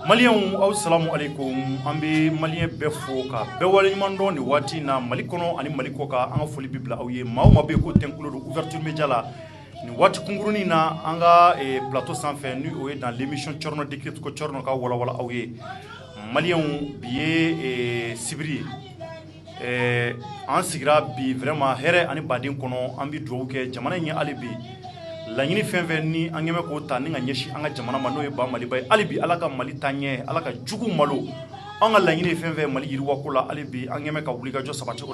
Maliens assalamu alaikum ambe malien be foka be wala nyimando ni wati na malikono ani malikoka anga foli bibla awye mauma be ko tenkulo ouverture média la ni wati kunguruni na anga plateau sans fin nu oye dans l'émission Chorno décrypte ko Chorno ka wala wala awye malien biye sibri an sigira bi vraiment here ani badin kono ambi dwouke jamana nya alibi laɲini fɛn fɛn ni an ɲɛmɛ k'o ta ni ka ɲɛsin an ka jamana ma n'o ye ba mali ba ye hali bi ala ka mali ta ɲɛ ala ka jugu malo an ka laɲini fɛn fɛn mali yiriwako la hali bi an ɲɛmɛ ka wuli ka jɔ sabati o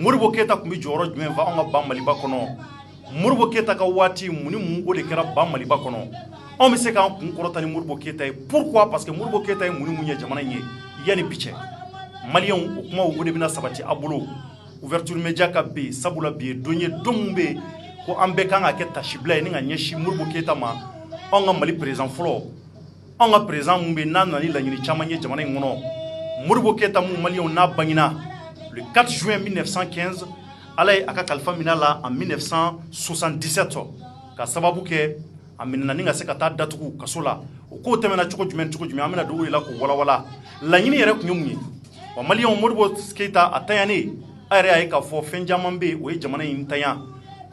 Modibo Keita kun bi jɔyɔrɔ jumɛn fa an ka ba Maliba kɔnɔ Modibo Keita ka waati mun ni mun o de kɛra ba Maliba kɔnɔ anw bɛ se k'an kun kɔrɔta ni Modibo Keita ye pourquoi parce que Modibo Keita ye mun ni mun ye jamana in ye yani bi cɛ Maliens o kuma o de bɛna sabati a bolo ouverture média ka be sabula bi don ye don mun be ko an bɛɛ kan ka kɛ tasibila ye ni ka ɲɛsin Modibo Keita ma an ka Mali président fɔlɔ an ka président mun be n'a nana ni laɲini caman ye jamana in kɔnɔ Modibo Keita mun Maliens n'a bangina le 4 juin 1915, Alaye aka kalifa minala en 1977 ka sababu kɛ a minani ka se ka taa datugu kaso la o ko tɛmɛna cogo jumɛn an bɛna dogo la ko walawala laɲini yɛrɛ kun ye mun ye wa Maliens Modibo Keita a taɲanen a yɛrɛ y'a ye k'a fɔ fɛn caman bɛ o ye jamana in taɲa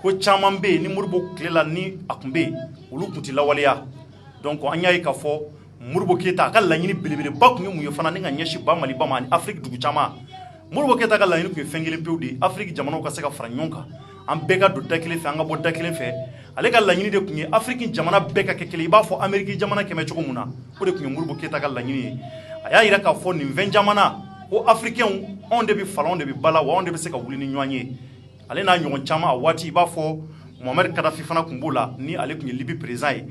ko caman bɛ ni Modibo tilela ni a kun bɛ olu kun tɛ lawaleya donc an y'a ye k'a fɔ Modibo Keita a ka laɲini belebeleba kun ye mun ye fana ni ka ɲɛsin ba Maliba ma ani Afrique dugu caman Modibo Keita ka laɲini kun ye fɛn kelen pewu de Afrique jamanaw ka se ka fara ɲɔgɔn kan an bɛɛ ka don da kelen fɛ an ka bɔ da kelen fɛ ale ka laɲini de kun ye Afrique jamana bɛɛ ka kɛ kelen i b'a fɔ Amérique jamana kɛmɛ cogo mun na o de kun ye Modibo Keita ka laɲini ye a y'a yira k'a fɔ nin fɛn jamana ko africains anw de bɛ fala anw de bɛ bala wa anw de bɛ se ka wuli ni ɲɔgɔn ye ale n'a ɲɔgɔn caman a waati i b'a fɔ Muammar Kadhafi fana kun b'o la ni ale kun ye Libye président ye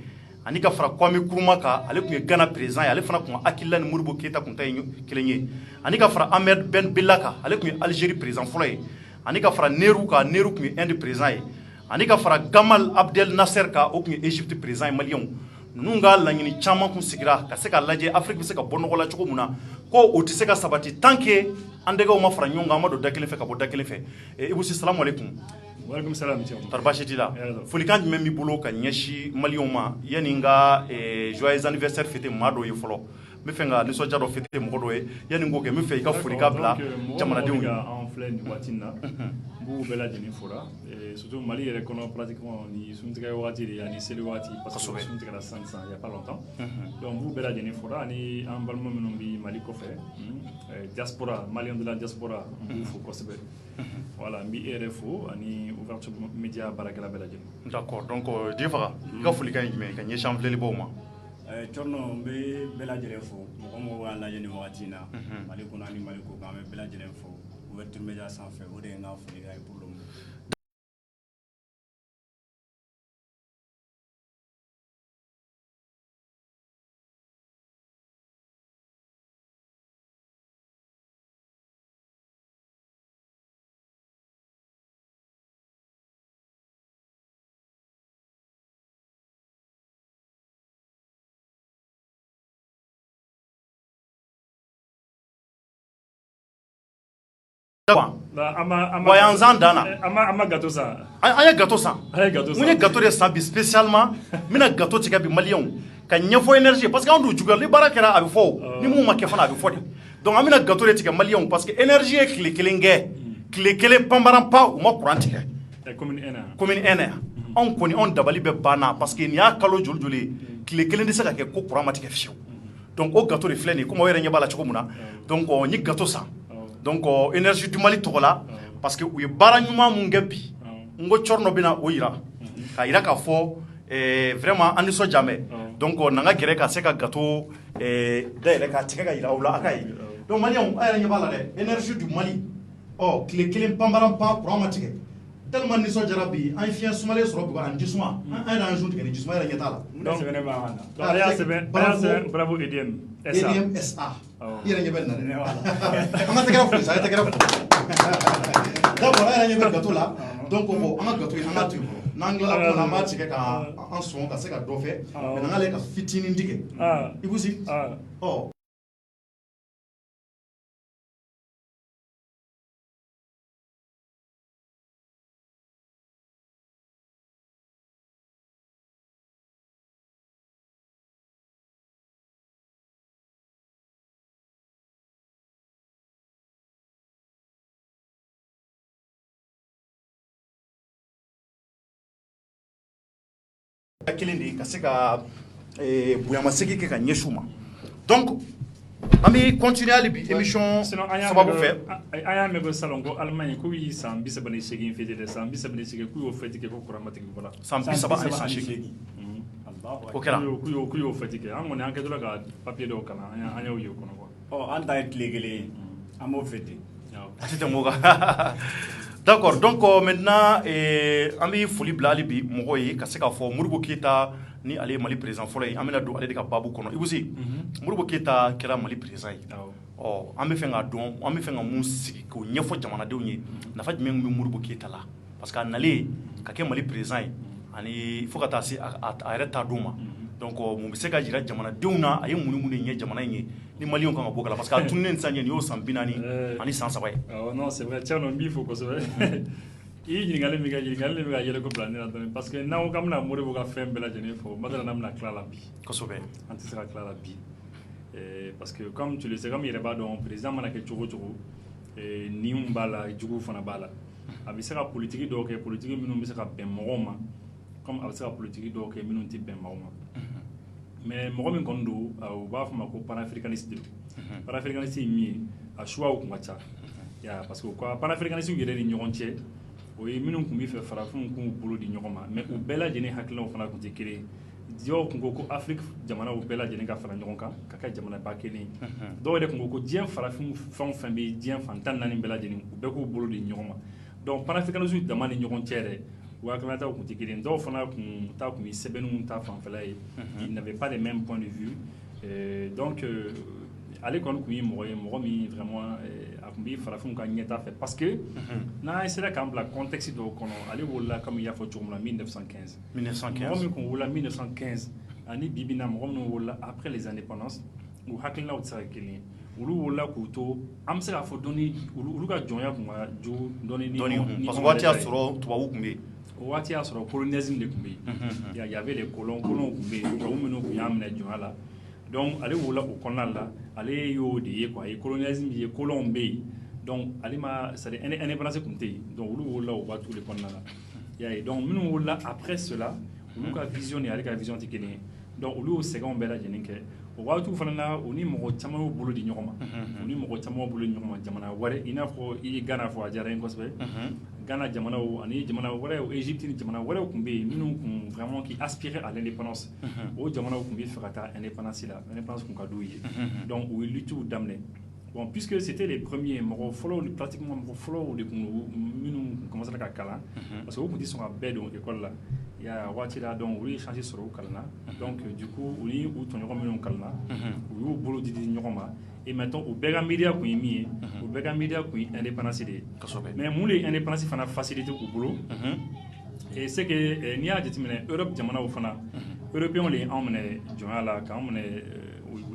ani ka fara Kwame Nkrumah kan ale kun ye Ghana président ye ale fana kun hakilila ni Modibo Keita kun ta ye kelen ye ani ka fara Ahmed Ben Bella kan ale kun ye Algérie président fɔlɔ ye ani ka fara Nehru kan Nehru kun ye Inde président ye ani ka fara Gamal Abdel Nasser kan o kun ye Égypte président ye Maliens ninnu ka laɲini caman kun sigira ka se ka lajɛ Afrique bɛ se ka bɔ nɔgɔ la cogo mun na ko o tɛ se ka sabati tant que an dɛgɛw ma fara ɲɔgɔn kan an ma don da kelen fɛ ka bɔ da kelen fɛ Ibou Sy salamu alaikum. Walaikum salam. Tari baasi t'i la folikan jumɛn b'i bolo ka ɲɛsin Maliens ma yani n ka joyeux anniversaire fêter maa dɔ ye fɔlɔ n bɛ fɛ ka nisɔndiya dɔ fêter mɔgɔ dɔ ye yani n k'o kɛ n bɛ fɛ i ka folikan bila jamanadenw ye. An filɛ nin waati in na n b'u bɛɛ lajɛlen fora surtout Mali yɛrɛ kɔnɔ pratiquement ni suntigɛ wagati de ani seli wagati parce que sun tigɛra sisan il y a pas longtemps donc n b'u bɛɛ lajɛlen fora ani an balima minnu bɛ Mali kɔfɛ diaspora Maliens de la diaspora n b'u fo kosɛbɛ voilà n b'i yɛrɛ fo ani ouverture média baarakɛla bɛɛ lajɛlen. D'accord donc Difaga i ka folikan ye jumɛn ka ɲɛsin an filɛlibaaw ma. Corno n bɛ bɛɛ lajɛlen fo mɔgɔ mɔgɔ b'an lajɛ nin wagati in na Mali kɔnɔ ani Mali kɔ kan an bɛ bɛɛ lajɛlen fo Ouverture Media sanfɛ o de ye n ka folikan ye pour le moment. Yanzan dana ama gâteau san an ye gâteau san mun ye gâteau de san bi spécialement mina gâteau tigɛ bi maliyɛnw ka ɲɛfɔ énergie parce que an dun juguya ni baara kɛra a bɛ fɔ ni mun ma kɛ fana a bɛ fɔ de donc an bɛna gâteau de tigɛ maliyɛnw parce que énergie ye tile kelen kɛ tile kelen panparan pa u ma courant tigɛ commune 1 yan anw kɔni anw dabali bɛ banna parce que nin y'a kalo joli joli ye tile kelen tɛ se ka kɛ ko courant ma tigɛ fiyewu donc o gâteau de filɛ nin ye komi aw yɛrɛ ɲɛ b'a la cogo min na donc n ye gâteau san donc énergie du Mali tɔgɔ la parce que u ye baara ɲuman mun kɛ bi n ko Corno bɛna o yira k'a yira k'a fɔ vraiment an nisɔndiya mɛ donc n'an ka gɛrɛ ka se ka gâteau dayɛlɛ k'a tigɛ ka yira aw la a ka ye donc maliyɛnw a yɛrɛ ɲɛ b'a la dɛ énergie du Mali tile kelen panparan pan courant ma tigɛ tellement nisɔndiyara bi an ye fiɲɛ sumalen sɔrɔ bi ani jisuma an yɛrɛ an jour tigɛ ni jisuma yɛrɛ ɲɛ t'a la donc a y'a sɛbɛn bravo EDM SA i yɛrɛ ɲɛ bɛ nin na dɛ an ka tɛgɛrɛ fili sa a ye tɛgɛrɛ fili d'abord an yɛrɛ ɲɛ bɛ gâteau la donc bon an ka gâteau in an k'a to yen n'an tilala kuma na an b'a tigɛ ka an sɔn ka se ka dɔ fɛ maintenant an k'ale ka fitinin tigɛ Ibusi kelen de ka se ka bonyamasegin kɛ ka ɲɛsin u ma donc an bɛ continuer hali bi émission sababu fɛ an y'a mɛn ko salon ko Allemagne k'u y'i san 38 fêté dɛ san 38 k'u y'o fête kɛ ko courant ma tigɛ u la san 38 o kɛra k'u y'o fête kɛ an kɔni an kɛtɔla ka papier dɔw kalan an y'o ye o kɔnɔ quoi an ta ye tile kelen ye an b'o fêté a tɛ tɛmɛ o kan d'accord donc maintenant an bɛ foli bila hali bi mɔgɔw ye ka se k'a fɔ Modibo Keyita ni ale ye Mali président fɔlɔ ye an bɛna don ale de ka baabu kɔnɔ Ibusi Modibo Keyita kɛra Mali président ye an bɛ fɛ k'a dɔn an bɛ fɛ ka mun sigi k'o ɲɛfɔ jamanadenw ye nafa jumɛn bɛ Modibo Keyita la parce que a nalen ka kɛ Mali président ye ani fo ka taa se a yɛrɛ taa don ma donc mun bɛ se ka jira jamanadenw na a ye mun ni mun de ɲɛ jamana in ye ni maliyɛnw kan ka bɔ kala parce que a tununen sisan ɲɛ nin y'o san 40 ani san 3 ye non c'est vrai Thierno n b'i fo kosɛbɛ i ye ɲininkali min kɛ ɲininkali bɛ ka yɛlɛ ko bila ne la dɔɔni parce que n'an ko k'an bɛna Modibo ka fɛn bɛɛ lajɛlen fɔ Madala n'an bɛna tila la bi kosɛbɛ an tɛ se ka tila la bi parce que comme tu le sais comme i yɛrɛ b'a dɔn président mana kɛ cogo o cogo niw b'a la juguw fana b'a la a bɛ se ka politiki dɔw kɛ politiki minnu bɛ se ka bɛn mɔgɔw ma comme a bɛ se ka politiki dɔw kɛ minnu tɛ bɛn mɔgɔw ma mais mɔgɔ min kɔni don u b'a fɔ ma ko panafricaniste de don panafricaniste ye min ye a choix kun ka ca parce que panafricaniste yɛrɛ ni ɲɔgɔn cɛ o ye minnu tun bɛ fɛ farafinw k'u bolo di ɲɔgɔn ma mais u bɛɛ lajɛlen hakilinaw fana tun tɛ kelen ye dɔw tun ko ko Afrique jamanaw bɛɛ lajɛlen ka fara ɲɔgɔn kan ka kɛ jamanaba kelen dɔw yɛrɛ tun ko ko diɲɛ farafin fɛn o fɛn bɛ diɲɛ fan 14 bɛɛ lajɛlen u bɛɛ k'u bolo di ɲɔgɔn ma donc panafricanisme dama ni ɲɔgɔn cɛ yɛrɛ u hakilinataw tun tɛ kelen dɔw fana tun ye sɛbɛnniw ta fanfɛla ye ils n'avaient pas les mêmes points de vue donc ale kɔni tun ye mɔgɔ ye mɔgɔ min vraiment a tun bɛ farafinw ka ɲɛta fɛ parce que n'an sera k'an bila contexte dɔw kɔnɔ ale wolola comme i y'a fɔ cogo min na 1915 mɔgɔ min tun wolola 1915 ani bi bi in na mɔgɔ minnu wolola après les indépendances u hakilinaw tɛ se ka kɛ kelen ye olu wolola k'u to an bɛ se k'a fɔ dɔɔni olu ka jɔnya tun ka jugu dɔɔni ni parce que waati y'a sɔrɔ tubabuw tun bɛ yen o waati y'a sɔrɔ colonisme de tun bɛ yen y avait les colons tun bɛ yen tubabu minnu tun y'a minɛ jɔnya la donc ale wolola o kɔnɔna la ale y'o de ye quoi a ye colonisme ye colons bɛ yen donc ale ma c'est à dire indépendance tun tɛ yen donc olu wolola o waatiw de kɔnɔna la y'a ye donc minnu wolola après cela olu ka vision ni ale ka vision tɛ kelen ye donc olu y'o sɛgɛnw bɛɛ lajɛlen kɛ o waati fana na o ni mɔgɔ caman bolo di ɲɔgɔn ma o ni mɔgɔ caman bolo di ɲɔgɔn ma jamana wɛrɛ i n'a fɔ i ye Ghana fɔ a diyara n ye kosɛbɛ Ghana jamanaw ani jamana wɛrɛw Égypte ni jamana wɛrɛw tun bɛ yen minnu kun vraiment qui aspiraient à l'indépendance o jamanaw tun bɛ fɛ ka taa indépendance la indépendance kun ka d'u ye donc u ye luttes daminɛ bon puisque c'était les premiers mɔgɔ fɔlɔw pratiquement mɔgɔ fɔlɔw de kun minnu commencé ka kalan parce que u kun tɛ sɔn ka bɛɛ don école la il y a waati la donc u ye chance sɔrɔ u kalan na donc du coup u ni u tɔɲɔgɔn minnu kalan na u y'u bolo di ɲɔgɔn ma et maintenant u bɛɛ ka miiriya kun ye min ye u bɛɛ ka miiriya kun ye indépendance de ye mais mun de ye indépendance fana facilité u bolo et c'est que n'i y'a jateminɛ Europe jamanaw fana européens de anw minɛ jɔnya la k'an minɛ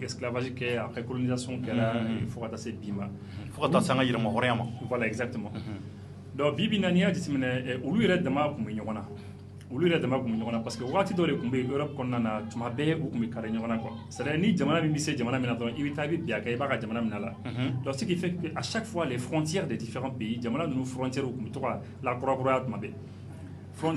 esclavage kɛ après colonisation kɛra fo ka taa se bi ma fo ka taa se an ka yɛrɛma hɔrɔnya ma voilà exactement donc bi na n'i y'a jateminɛ olu yɛrɛ dama kun bɛ ɲɔgɔn na olu yɛrɛ dama kun bɛ ɲɔgɔn na parce que waati dɔ de kun bɛ Europe kɔnɔna na tuma bɛɛ u kun bɛ kari ɲɔgɔn na quoi c'est à dire ni jamana min bɛ se jamana min na dɔrɔn i bɛ taa i bɛ bi a kɛ i b'a ka jamana min na la donc ce qui fait que à chaque fois les frontières des différents pays jamana ninnu frontières kun bɛ to ka lakuraya tuma bɛɛ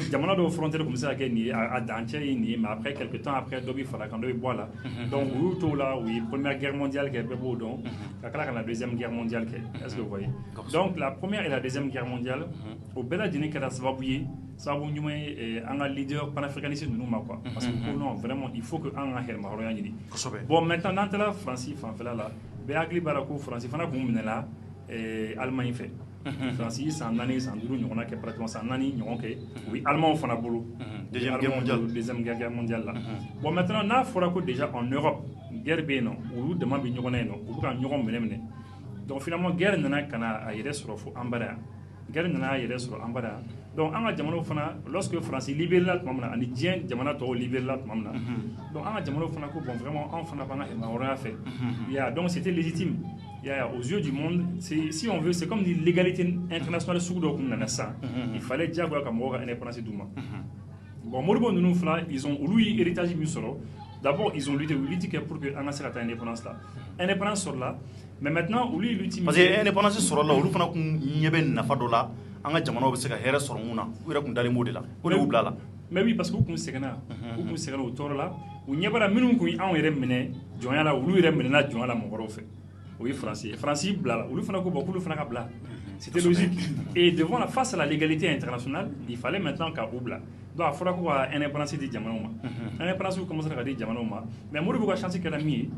jamana dɔw frontière kun bɛ se ka kɛ nin ye a dancɛ ye nin ye mais après quelque temps après dɔ bɛ fara kan dɔ bɛ bɔ a la donc u y'u t'o la u ye première guerre mondiale kɛ bɛɛ b'o dɔn ka tila ka na deuxième guerre mondiale kɛ est-ce que vous voyez donc la première et la deuxième guerre mondiale o bɛɛ lajɛlen kɛra sababu ye sababu ɲuman ye an ka leader panafricaniste ninnu ma quoi parce que ko non vraiment il faut que an ka hɛrɛma hɔrɔnya ɲini bon maintenant n'an taara Faransi fanfɛla la bɛɛ hakili b'a la ko Faransi fana kun minɛla Allemagne fɛ Faransi san 4 san 5 ɲɔgɔnna kɛ pratiquement san 4 ɲɔgɔn kɛ u bɛ Allemagne fana bolo deuxième guerre mondiale la bon maintenant n'a fɔra ko déjà en Europe guerre bɛ yen nɔ olu dama bɛ ɲɔgɔn na yen nɔ u bɛ ka ɲɔgɔn minɛ donc finalement guerre nana ka na a yɛrɛ sɔrɔ fo an bara yan guerre nana a yɛrɛ sɔrɔ an bara yan donc an ka jamanaw fana lorsque Faransi libéré la tuma min na ani diɲɛ jamana tɔw libéré la tuma min na donc an ka jamanaw fana ko bon vraiment anw fana b'an ka hɛrɛma fɛ donc c'était légitime aux yeux du monde si on veut c'est comme une légalité internationale sugu dɔ kun nana sisan il fallait diyagoya ka mɔgɔw ka indépendance d'u ma bon Modibo ninnu fila ils ont olu ye héritage min sɔrɔ d'abord ils ont lutté pour que an ka se ka taa indépendance la indépendance sɔrɔla mais maintenant olu ye lutte parce que indépendance sɔrɔla olu fana kun ɲɛ bɛ nafa dɔ la an ka jamanaw bɛ se ka hɛrɛ sɔrɔ mun na u yɛrɛ kun dalen b'o de la o de y'u bila la mais oui parce que u kun sɛgɛnna u tɔɔrɔ la u ɲɛ b'ala minnu kun anw yɛrɛ minɛ jɔnya la olu yɛrɛ minɛna jɔnya la mɔgɔ wɛrɛw fɛ o ye Faransi bila la olu fana ko bon k'olu fana ka bila c'était logique et devant face à la légalité internationale il fallait maintenant ka u bila donc a fɔra ko ka indépendance di jamanaw ma indépendance commencé ka di jamanaw ma mais Modibo ka chance kɛra min ye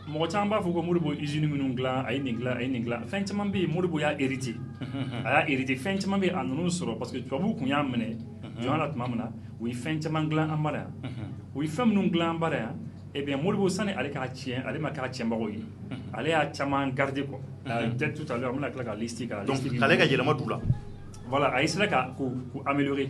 mɔgɔ caman b'a fɔ ko Modibo usine minnu dilan a ye nin dilan fɛn caman bɛ yen Modibo y'a hérité a y'a hérité fɛn caman bɛ yen a ninnu sɔrɔ parce que tubabuw kun y'a minɛ jɔnya la tuma min na u ye fɛn caman dilan an bara yan u ye fɛn minnu dilan an bara yan eh bien Modibo sani ale k'a tiɲɛ ale ma k'a tiɲɛbagaw ye ale y'a caman garder quoi peut-être tout à l'heure an bɛna tila ka liste ka donc k'ale ka yɛlɛma d'u la voilà a essayé k'u améliorer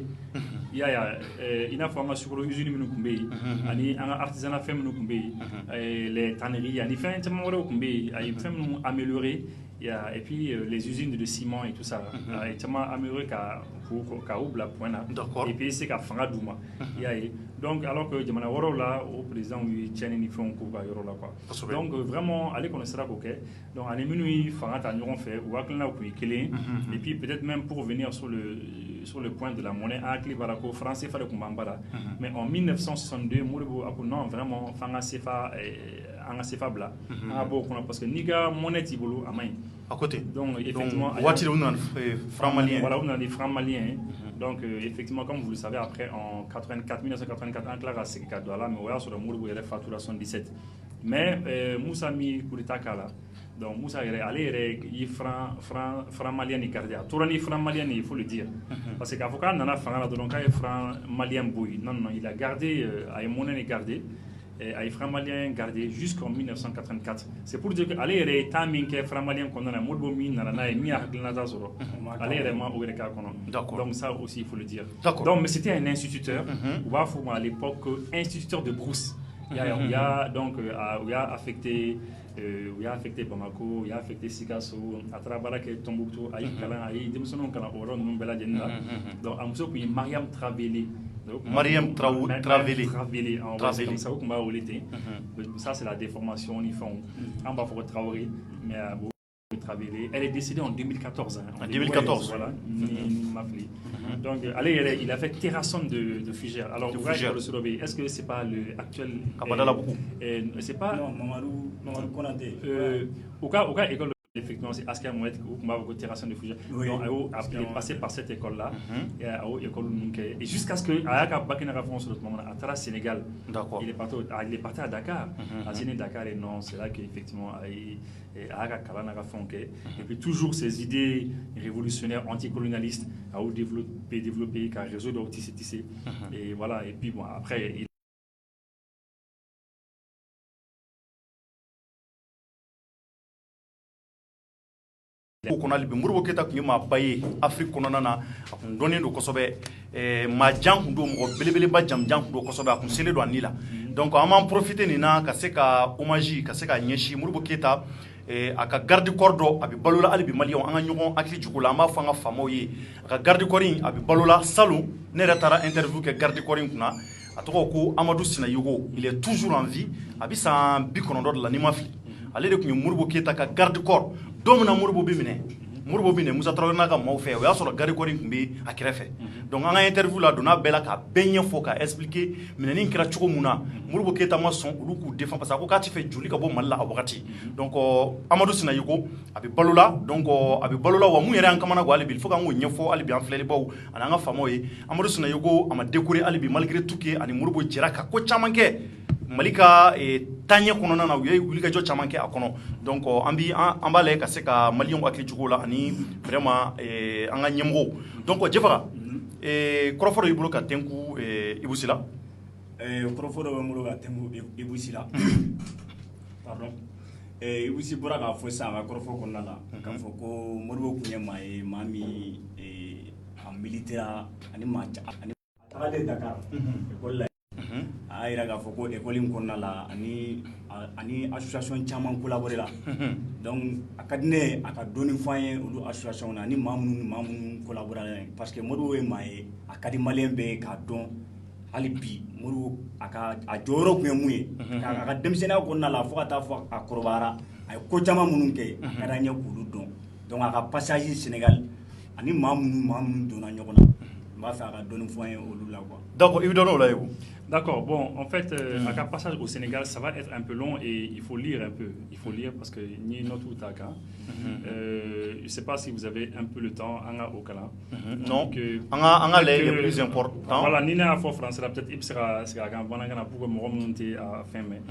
i y'a ye i n'a fɔ an ka sukaro usine minnu tun bɛ yen ani an ka artisanat fɛn minnu tun bɛ yen les tanneries ani fɛn caman wɛrɛw tun bɛ yen a ye fɛn minnu améliorer et puis les usines de ciment et tout ça a ye caman améliorer ka u bila point na et puis se ka fanga d'u ma i y'a ye donc alors que jamana wɛrɛw la o président ye tiɲɛni ni fɛnw k'u ka yɔrɔ la quoi donc vraiment ale kɔni sera k'o kɛ donc ani minnu ye fanga ta ɲɔgɔn fɛ u hakilinaw kun ye kelen et puis peut-être même pour venir sur le point de la monnaie an hakili b'a la ko franc CFA de tun b'an bara mais en 1962 Modibo a ko non vraiment f'an ka CFA bila an ka bɔ o kɔnɔ parce que n'i ka monnaie t'i bolo a man ɲi à côté donc effectivement waati u nana franc malien voilà u nana ni franc malien donc effectivement comme vous le savez après en 1984 an tila ka segin ka don a la mais o y'a sɔrɔ Modibo yɛrɛ fatura 77 mais Musa min coup d'état k'a la donc Musa yɛrɛ ale yɛrɛ ye franc malien ni garder a tora ni franc malien il faut le dire parce que k'a fɔ k'a nana fanga la dɔrɔn k'a ye franc malien bɔ yen non il a gardé a ye monnaie ni garder a ye franc malien gardé jusqu'en 1984 c'est pour dire que ale yɛrɛ ye temps min kɛ franc malien kɔnɔna na Modibo min nana n'a ye min y'a hakilinata sɔrɔ ale yɛrɛ ma o yɛrɛ k'a kɔnɔ donc ça aussi il faut le dire donc mais c'était un instituteur u b'a fɔ à l'époque instituteur de brousse il y a donc il y a affecté Bamako, il y a affecté Sikasso, a taara baara kɛ Tombouctou, a ye kalan, a ye denmisɛnninw kalan o yɔrɔ ninnu bɛɛ lajɛlen na. Donc a muso tun ye Mariam Traveli. Mariam Traveli. Comme ça, o tun b'a wele ten. Ça c'est la déformation ni fɛnw. An b'a fɔ ko Traoré, mais travailler. Elle est décédée en 2014. En 2014. Voilà, Mafli. Donc, il a fait Terrasson de Fugère. Alors, est-ce que c'est pas le actuel c'est pas non, Mamadou Konaté. Au cas école effectivement c'est Asker Mouet ou Maboko Terrasson de Fugère. Donc, il est passé par cette école-là et jusqu'à ce que Ayaka Bakina France le moment à Tara Sénégal. D'accord. Il est parti à Dakar, à Zéné Dakar et non, c'est là qu'effectivement Ayaka Kalana Fonke et puis toujours ces idées révolutionnaires anticolonialistes à développer car réseau d'Autisé et voilà et puis bon après ko kɔnɔ hali bi Modibo Keyita tun ye maaba ye Afrique kɔnɔna na a kun dɔnnen don kosɛbɛ maa jan kun don mɔgɔ belebeleba jamujan kun don kosɛbɛ a kun selen don a ni la donc an b'an profiter nin na ka se ka hommage ka se ka ɲɛsin Modibo Keyita a ka garde corps dɔ a bɛ balola hali bi maliyɛnw an ka ɲɔgɔn hakili jig'o la an b'a fɔ an ka faamaw ye a ka garde corps in a bɛ balola salon ne yɛrɛ taara interview kɛ garde corps in kunna a tɔgɔ ko Amadou Sinayogo il est toujours en vie a bɛ san 90 de la n'i ma fili ale de tun ye Modibo Keyita ka garde corps don min na Modibo bɛ minɛ Musa Traoré n'a ka maaw fɛ o y'a sɔrɔ garde corps in tun bɛ a kɛrɛfɛ donc an ka interview la donna bɛɛ la k'a bɛɛ ɲɛfɔ ka expliquer minɛni kɛra cogo min na Modibo Keyita ma sɔn olu k'u défend parce que a ko k'a tɛ fɛ joli ka bɔ Mali la a wagati donc Amadou Sinayogo a bɛ balola donc a bɛ balola wa mun yɛrɛ y'an kamana gan hali bi il faut k'an k'o ɲɛfɔ hali bi an filɛlibaw ani an ka faamaw ye Amadou Sinayogo a ma décoré hali bi malgré tout que ani Modibo jɛra ka ko caman kɛ Mali ka taaɲɛ kɔnɔna na u ye wulikajɔ caman kɛ a kɔnɔ donc an b'a lajɛ ka se ka maliyɛnw hakili jig'o la ani vraiment an ka ɲɛmɔgɔw donc Jɛfaga kɔrɔfɔ dɔ y'i bolo ka tɛnku Ibou Sila kɔrɔfɔ dɔ bɛ n bolo ka tɛnku Ibou Sila pardon Ibou Sila bɔra k'a fɔ sisan a ka kɔrɔfɔ kɔnɔna la k'a fɔ ko Modibo tun ye maa ye maa min a militera ani maa ani a tagalen Dakar école la a yira k'a fɔ ko école in kɔnɔna la ani association caman collaboré la donc a ka di ne ye a ka dɔɔni fɔ an ye olu association na ni maa minnu collaboré la parce que Modibo ye maa ye a ka di maliyɛn bɛɛ ye k'a dɔn hali bi Modibo a jɔyɔrɔ tun ye mun ye a ka denmisɛnninya kɔnɔna la fo ka taa fɔ a kɔrɔbayara a ye ko caman minnu kɛ a ka d'an ye k'olu dɔn donc a ka passage Sénégal ani maa minnu donna ɲɔgɔn na n b'a fɛ a ka dɔɔni fɔ an ye olu la quoi. D'accord, il donne au live. D'accord, bon, en fait, à passage au Sénégal, ça va être un peu long et il faut lire un peu. Il faut lire parce que ni notre outaka. Je ne sais pas si vous avez un peu le temps, Anga Okala. Non, Anga les plus importants. Voilà, ni na fo français, peut-être il sera quand pour me remonter à fin mai.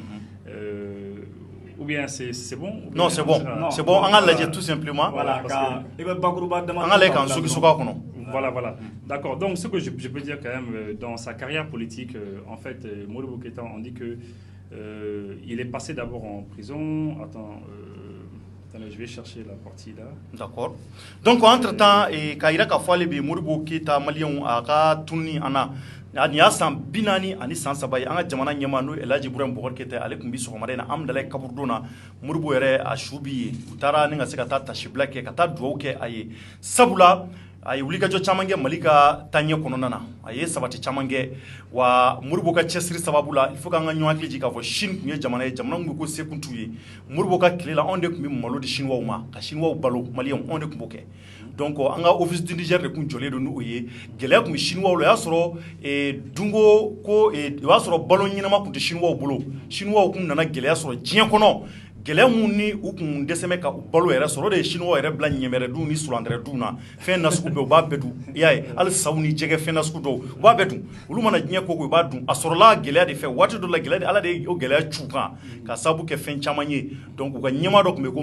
Ou bien c'est bon? Non, c'est bon. C'est bon, Anga l'a tout simplement. Voilà, Anga l'a quand Voilà. D'accord. Donc, ce que je peux dire quand même, dans sa carrière politique, en fait, Modibo Keyita, on dit que il est passé d'abord en prison. Attendez, je vais chercher la partie là. D'accord. Donc, entre-temps, Kaira Kafale bi Modibo Keyita malien aka tunni ana ni ya san binani ani san saba ye an ka jamana ɲɛma n'o Elhaji Ibrahim Boubacar Keyita ale tun bi sɔgɔmada in na an dala kaburu na Modibo yɛrɛ a su bi ye u taara ni ka se ka taa tasibila kɛ ka taa dugawu kɛ a ye sabula a ye wulikajɔ caman kɛ Mali ka taaɲɛ kɔnɔna na a ye sabati caman kɛ wa Modibo ka cɛsiri sababu la il faut k'an ka ɲɔgɔn hakili jigin k'a fɔ Chine tun ye jamana ye jamana min ko se kun t'u ye Modibo ka tile la anw de tun bɛ malo di Chinois ma ka Chinois balo maliyɛnw anw de tun b'o kɛ donc an ka office du Niger de tun jɔlen don n'o ye gɛlɛya tun bɛ Chinois la o y'a sɔrɔ dunko ko o y'a sɔrɔ balo ɲɛnama tun tɛ Chinois bolo Chinois tun nana gɛlɛya sɔrɔ diɲɛ kɔnɔ gɛlɛya mun ni u kun dɛsɛmɛ ka balo yɛrɛ sɔrɔ de ye Chinois yɛrɛ bila ɲɛmɛrɛ dun ni sulandɛrɛ dun na fɛn nasugu bɛɛ u b'a bɛɛ dun i y'a ye hali sawu ni jɛgɛ fɛn nasugu dɔw u b'a bɛɛ dun olu mana diɲɛ ko i b'a dun a sɔrɔla gɛlɛya de fɛ waati dɔ la gɛlɛya de Ala de ye o gɛlɛya c'u kan ka sababu kɛ fɛn caman ye donc u ka ɲɛma dɔ tun bɛ ko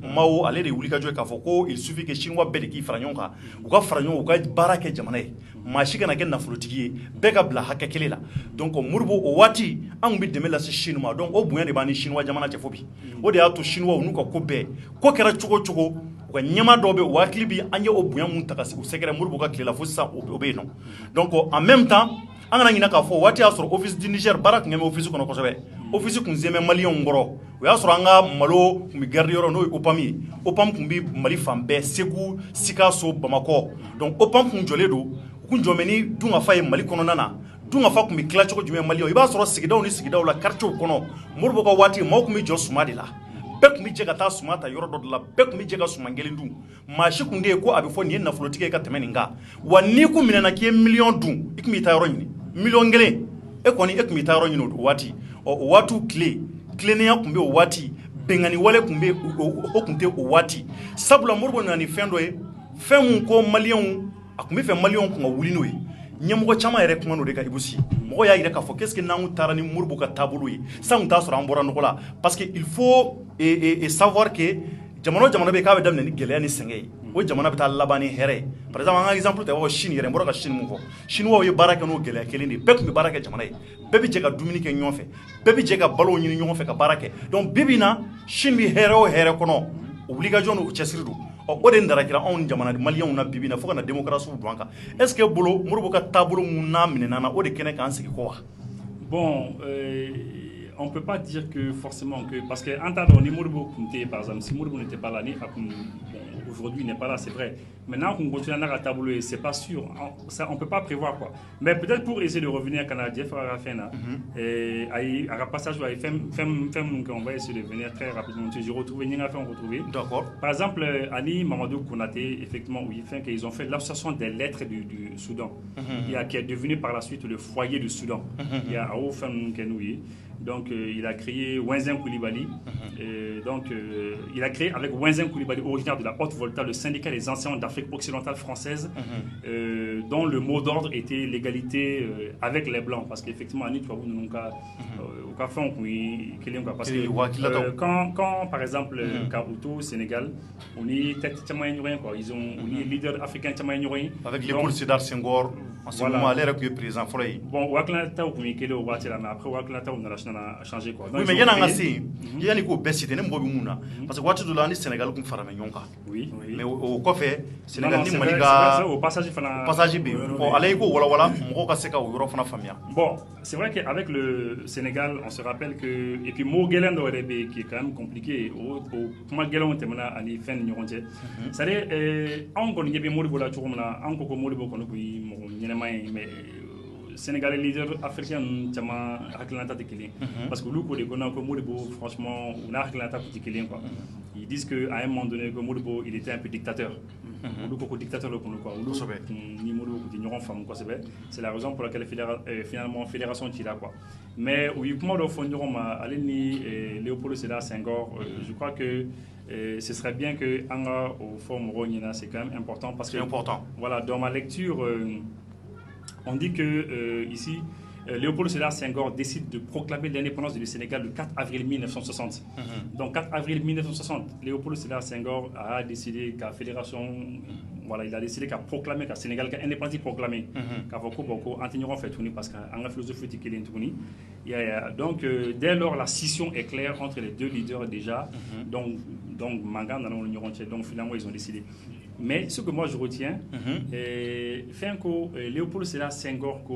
Mao ale de ye wulikajɔ ye k'a fɔ ko il suffit que Chinois bɛɛ de k'i fara ɲɔgɔn kan u ka fara ɲɔgɔn u ka baara kɛ jamana ye maa si kana kɛ nafolotigi ye bɛɛ ka bila hakɛ kelen la donc Modibo o waati an bɛ dɛmɛ lase Chine ma donc o bonya de b'an ni Chinois jamana cɛ fo bi o de y'a to Chinois n'u ka ko bɛɛ ko kɛra cogo o cogo u ka ɲɛma dɔw bɛ u hakili bi an ye o bonya mun ta ka se u sɛgɛrɛ Modibo ka tile la fo sisan o bɛ yen nɔ donc en même temps an kana ɲinɛ k'a fɔ o waati y'a sɔrɔ office du Niger baara tun kɛ bɛ office kɔnɔ kosɛbɛ office kun sen bɛ maliyɛnw kɔrɔ o y'a sɔrɔ an ka malo tun bɛ garde yɔrɔ n'o ye OPAM ye OPAM tun bɛ Mali fan bɛɛ Segu Sikaso Bamakɔ donc OPAM kun jɔlen don u kun jɔ bɛ ni dunkafa ye Mali kɔnɔna na dunkafa tun bɛ tila cogo jumɛn maliyɛnw i b'a sɔrɔ sigidaw ni sigidaw la quartiers kɔnɔ Modibo ka waati maaw tun bɛ jɔ suma de la bɛɛ tun bɛ jɛ ka taa suma ta yɔrɔ dɔ de la bɛɛ tun bɛ jɛ ka suma kelen dun maa si tun tɛ yen ko a bɛ fɔ nin ye nafolotigi ye ka tɛmɛ nin kan wa n'i ko minɛna k'i ye miliyɔn dun i tun b'i taa yɔrɔ ɲini miliyɔn kelen e kɔni e tun bɛ taa yɔrɔ ɲini o waati o waatiw tilennenya tun bɛ o waati bɛnkanni wale tun bɛ o tun tɛ o waati sabula Modibo nana ni fɛn dɔ ye fɛn mun ko maliyɛnw a tun bɛ fɛ maliyɛnw kun ka wuli n'o ye ɲɛmɔgɔ caman yɛrɛ kuma n'o de ka Ibou Sy mɔgɔ y'a yira k'a fɔ qu'est-ce que n'an taara ni Modibo ka taabolo ye san tun t'a sɔrɔ an bɔra nɔgɔ la parce que il faut savoir que jamana o jamana bɛ k'a bɛ daminɛ ni gɛlɛya ni sɛgɛn ye o jamana bɛ taa laban ni hɛrɛ ye par exemple an ka exemple ta Chine yɛrɛ n bɔra ka Chine mun fɔ Chinois ye baara kɛ n'o gɛlɛya kelen de ye bɛɛ tun bɛ baara kɛ jamana ye bɛɛ bɛ jɛ ka dumuni kɛ ɲɔgɔn fɛ bɛɛ bɛ jɛ ka balo ɲini ɲɔgɔn fɛ ka baara kɛ donc bi bi in na Chine bɛ hɛrɛ o hɛrɛ kɔnɔ obligation don cɛsiri don o de ndarakira anw jamana maliyɛnw na bibi na fo ka na démocratie don an kan est-ce que bolo Modibo ka taabolo mun n'a minɛna na o de kɛnɛ k'an sigi kɔ wa bon on peut pas dire que forcément que parce que en tant que Modibo Kunte par exemple si Modibo n'était pas là ni aujourd'hui il n'est pas là c'est vrai maintenant qu'on continue à tableau c'est pas sûr ça on peut pas prévoir quoi mais peut-être pour essayer de revenir à Canada faire la fin là et à passage à on va essayer de venir très rapidement je retrouver ni on retrouver d'accord par exemple Ali Mamadou Konaté effectivement oui fin qu'ils ont fait l'association des lettres du Soudan qui est devenu par la suite le foyer du Soudan il y a au fin Kenouye donc il a créé Wenzen Koulibaly donc il a créé avec Wenzen Koulibaly originaire de la Haute-Volta le syndicat des enseignants d'Afrique occidentale française dont le mot d'ordre était l'égalité avec les blancs parce qu'effectivement parce que quand par exemple Kabuto Sénégal on est quoi ils ont on est leader africain avec l'épaule Sédar Senghor en ce moment à l'ère que président Foray bon Waklata ou mais après Waklata on a changé quoi oui mais yana ngasi yani ko besite ne mbobi muna parce que watu dula ni Sénégal kun farame nyonka oui mais au kofé Sénégal ni maliga au passage bi ko alay ko wala moko ka seka o yoro fana famia bon c'est vrai qu'avec le Sénégal on se rappelle que et puis Mo Guelen Dorebe qui est quand même compliqué au comment Guelen temana ani fin nyoronje c'est à dire on ko nyebi Modibo la chumna on ko Modibo ko no mo nyema mais Sénégalais leader africain tellement hakilanta de killing parce que lu ko de ko Modibo franchement on a hakilanta de killing quoi ils disent que à un moment donné que Modibo il était un peu dictateur lu ko dictateur le quoi ni Modibo ko ñoron fam ko c'est la raison pour laquelle finalement fédération tira quoi mais oui comment do fo ñoron ma aleni Léopold Sédar Senghor je crois que ce serait bien que anga au forme Rognina c'est quand même important parce que important voilà dans ma lecture on dit que ici, Léopold Sédar Senghor décide de proclamer l'indépendance du Sénégal le 4 avril 1960. Donc 4 avril 1960, Léopold Sédar Senghor a décidé qu'à fédération, voilà, il a décidé qu'à proclamer qu'à Sénégal qu'à indépendance proclamée, qu'à beaucoup antignon fait tourner parce qu'en philosophie qui est tourner. Donc dès lors la scission est claire entre les deux leaders déjà. Donc Manga dans l'Union donc finalement ils ont décidé. Mais ce que moi je retiens, c'est que Léopold Sédar Senghor, que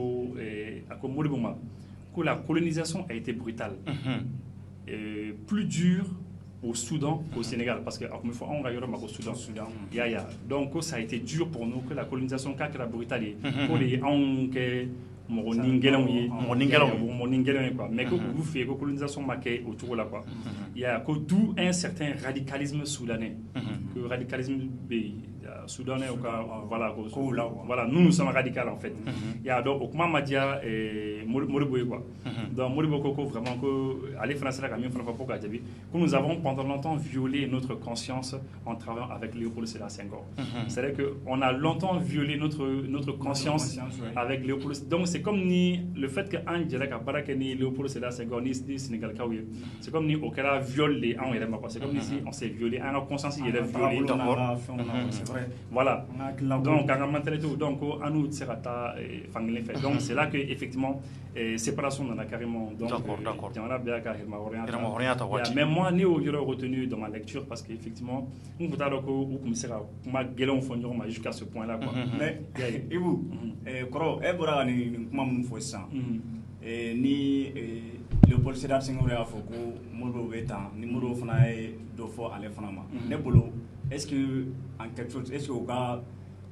la colonisation a été brutale, plus dure au Soudan qu'au Sénégal, parce que comme il faut on au Soudan. Donc ça a été dur pour nous que la colonisation car que la brutalité, pour les mais que vous faites que colonisation marquée autour là quoi il y a que d'où un certain radicalisme soudanais que radicalisme soudanais voilà nous sommes radicaux en fait il y a donc Okuma Madia et Modibo quoi donc Modibo Koko vraiment que aller français là camion pour que nous avons pendant longtemps violé notre conscience en travaillant avec Léopold Sédar Senghor c'est-à-dire que on a longtemps violé notre conscience avec Léopold donc c'est comme ni le fait que Angela Kabarake ni Léopold Sédar Senghor ni Sénégal Kaouye c'est comme ni Okara viole les en c'est comme si on s'est violé en conscience il est violé c'est vrai voilà donc en mentalité donc à nous serata fangile fait donc c'est là que effectivement séparation dans la carrément donc d'accord mais moi né au retenu dans ma lecture parce qu'effectivement on peut dire que ou commissaire ma gelon fondion jusqu'à ce point là quoi mais Ibou koro ebora ni kuma mun fo san ni Léopold Sédar Senghor a fo ko Modibo beta ni Modibo fana e do fo ale fana ma ne bolo est-ce que en quelque chose est-ce que o ka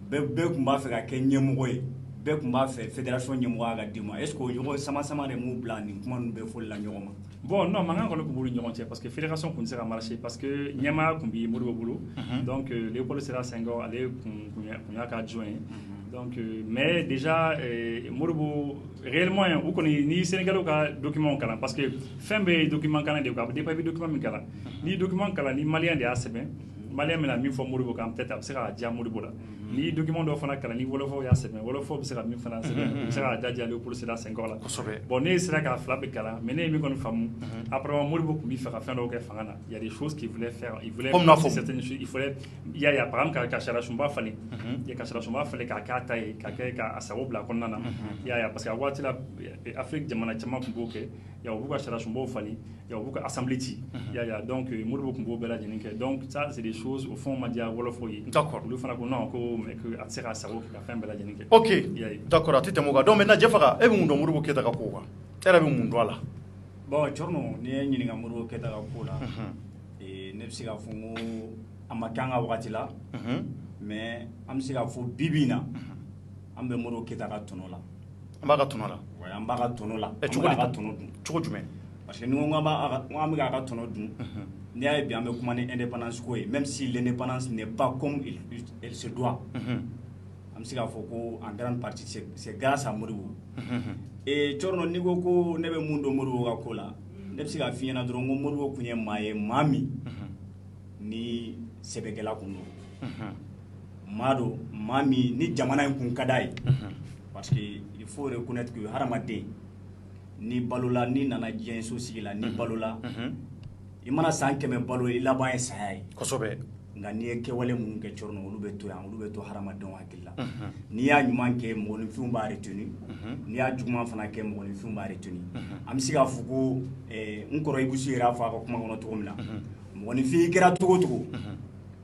be kumba fe ka kɛ ɲɛmɔgɔ ye bɛɛ kun b'a fɛ fédération ɲɛmɔgɔ ka di ma est-ce que o ɲɔgɔn sama de m'u bila nin kuma ninnu bɛɛ fɔli la ɲɔgɔn ma Bon, non, maintenant on est pour parce que la fédération ne sera marché parce que Nyama Kumbi Moribo Boulou, donc Léopold Sédar Senghor allait qu'on a qu'à joindre. Donc, mais déjà, Moribo, réellement, vous connaissez ni Sénégal ou document calan parce que fin des documents calan de quoi, des documents calan, ni documents calan ni malien de ACB, malien mais la même fois Moribo quand peut-être après ça déjà Moribo là. Ni document de fana calan ni wolof ya ACB, wolof c'est la même fana ACB, c'est la déjà Léopold Sédar Senghor là. Bon, né c'est là qu'à flabé calan, mais né mi qu'on famu. Après Moribo Kumbi faire fin de fangana, il y a des choses qu'il voulait faire, il voulait certaines choses, il fallait il y a par exemple Kachara Shumba fallait, il y a Kachara Shumba fallait taille ka asawo bla konnana ya parce que wati la Afrique jamana chama kumboke ya obuka shara shumbo fali ya obuka assemblée ti ya donc modibo kumbo bela jeninke donc ça c'est des choses au fond madia wolofoyi d'accord le fana ko non ko mais que atira asawo ka fin bela jeninke OK d'accord atite moga donc maintenant jefaka e be mundo modibo keta ka ko era be mundo ala bon chorno ni nyini nga modibo keta ka ko la ne bisi ka fungu amakanga wakati la mais am si ka fo bibina am be moro kita ka tono la amba ka tono la ouais amba ka tono la e ka tono dun chogo jume parce que nous on am ka tono dun ni ay bi am ko mané indépendance ko même si l'indépendance n'est pas comme elle se doit am si ka fo ko en grande partie c'est grâce à Moribo et chorno ni ko ne be mundo Moribo ka ko la ne si ka fiena dron ngo Moribo kunye maye mami ni sebekela kuno Mado, Mami, ni jamana kun kadai. Parce que il faut reconnaître que Haramade, ni Balola, ni Nana Djenso Sigila, ni Balola, il m'a san keme Balo, il a pas essayé. Kosobe. Ngani kewale munke chorno, ulubeto ya, ulubeto Haramadon akila. Ni ya nyuman ke moni fumba retenu, ni ya juma fana ke moni fumba retenu. Amsiga fuko, unkoro ibusi rafa kwa kuma kono tuomla. Moni fi kera tuko tuko.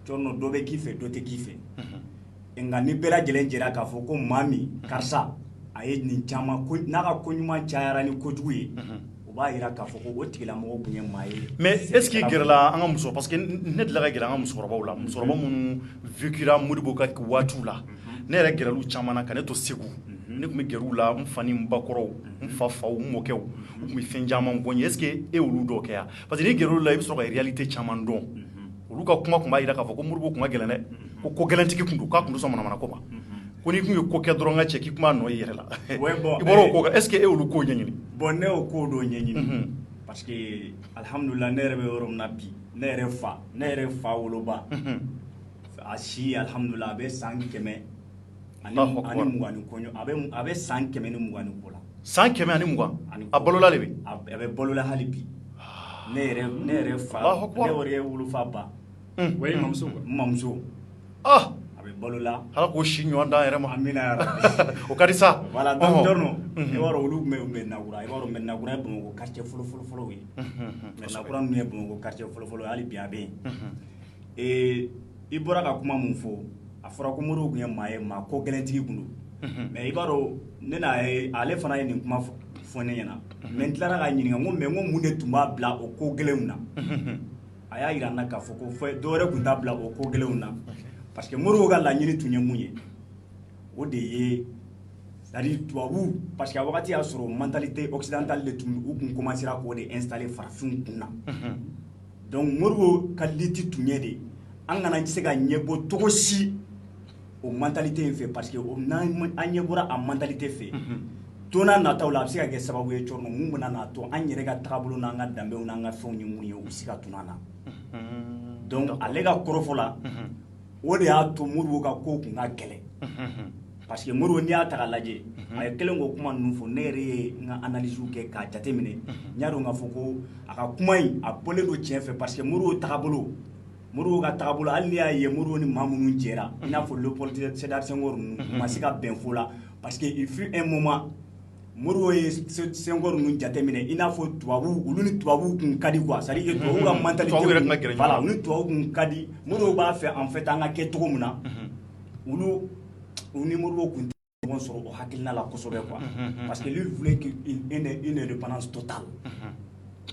Chorno dobe kife, dote kife. Nga ni bela jelen jera ka fo ko mami karsa aye ni chama ko naka ko nyuma chayara ni ko juye o ba ira ka fo ko o tigila mo bunye maye mais est ce que gerla anga muso parce que ne de la gera anga muso roba la muso roba mun vikira Modibo ka watu la ne re gera lu chama na kaneto segu ne kuma geru la mfani mbakoro mfafa umokew mi fenjama mbonye est ce que e olu do kaya parce que ne geru la biso ka réalité chama ndon olu ka kuma ira ka fo ko Modibo kuma gelane ko gelantiki kundu ka kundu sama na ko ba ko ni kunye ko ke doronga che ki kuma no yere la iboro ko est ce que e olu ko nyanyini bon ne o ko do nyanyini parce que alhamdulillah ne rebe worom nabi ne refa woloba ashi alhamdulillah be sang keme ani mugani konyo abe sang keme ni mugani kola sang keme ani mugani abalola lebe abe bolola halibi ne refa ne ore wulufa ba oui mamso ah abe balola hala ko shinyo anda yere ma amina ya rabbi o karisa voilà donc dorno e waro ulu me nagura e waro me nagura bu ko quartier folo wi me nagura me bu ko quartier folo ali biabe e ibora ka kuma mun fo afora ko moro gunya maye ma ko gelentigi kundu mais ibaro nena ale fana ye nin kuma fo ne yana mais tlara ka nyini ngo me ngo munde tumba bla o ko gelemna aya ira na ka fo ko fo dore kunta bla o ko gelemna parce que Moribo ga la nyini tunye munye o de ye c'est-à-dire tubabu parce que a wakati a sɔrɔ mentalité occidentale de tun u kun commencera k'o de installer farafin kunna donc Moribo ka liti tunye de an kana se ka ɲɛbɔ togo si o mentalité in fɛ parce que an ɲɛbɔra a mentalité fɛ tona nataw la a bɛ se ka kɛ sababu ye cɔrɔ mun bɛna n'a to an yɛrɛ ka tagabolo n'an ka danbew n'an ka fɛnw ye mun ye u bɛ se ka tuna na donc ale ka kɔrɔfɔ la o de y'a to Moribo ka ko kun ka gɛlɛn parce que Moribo n'i y'a ta k'a lajɛ a ye kelen k'o kuma ninnu fɔ ne yɛrɛ ye n ka analyse kɛ k'a jateminɛ n y'a dɔn k'a fɔ ko a ka kuma in a bɔlen don tiɲɛ fɛ parce que Moribo ka tagabolo hali n'i y'a ye Moribo ni maa minnu jɛra i n'a fɔ Léopold Sédar Senghor ninnu u ma se ka bɛn fo la parce que il fut un moment Moribo ye Senghor ninnu jateminɛ i n'a fɔ tubabu olu ni tubabu kun ka di quoi c'est à dire que tubabu ka mentalité voilà olu ni tubabu kun ka di Moribo b'a fɛ en fait an ka kɛ cogo min na olu ni Moribo kun tɛ ɲɔgɔn sɔrɔ o hakilina la kosɛbɛ quoi parce que lui voulait une indépendance totale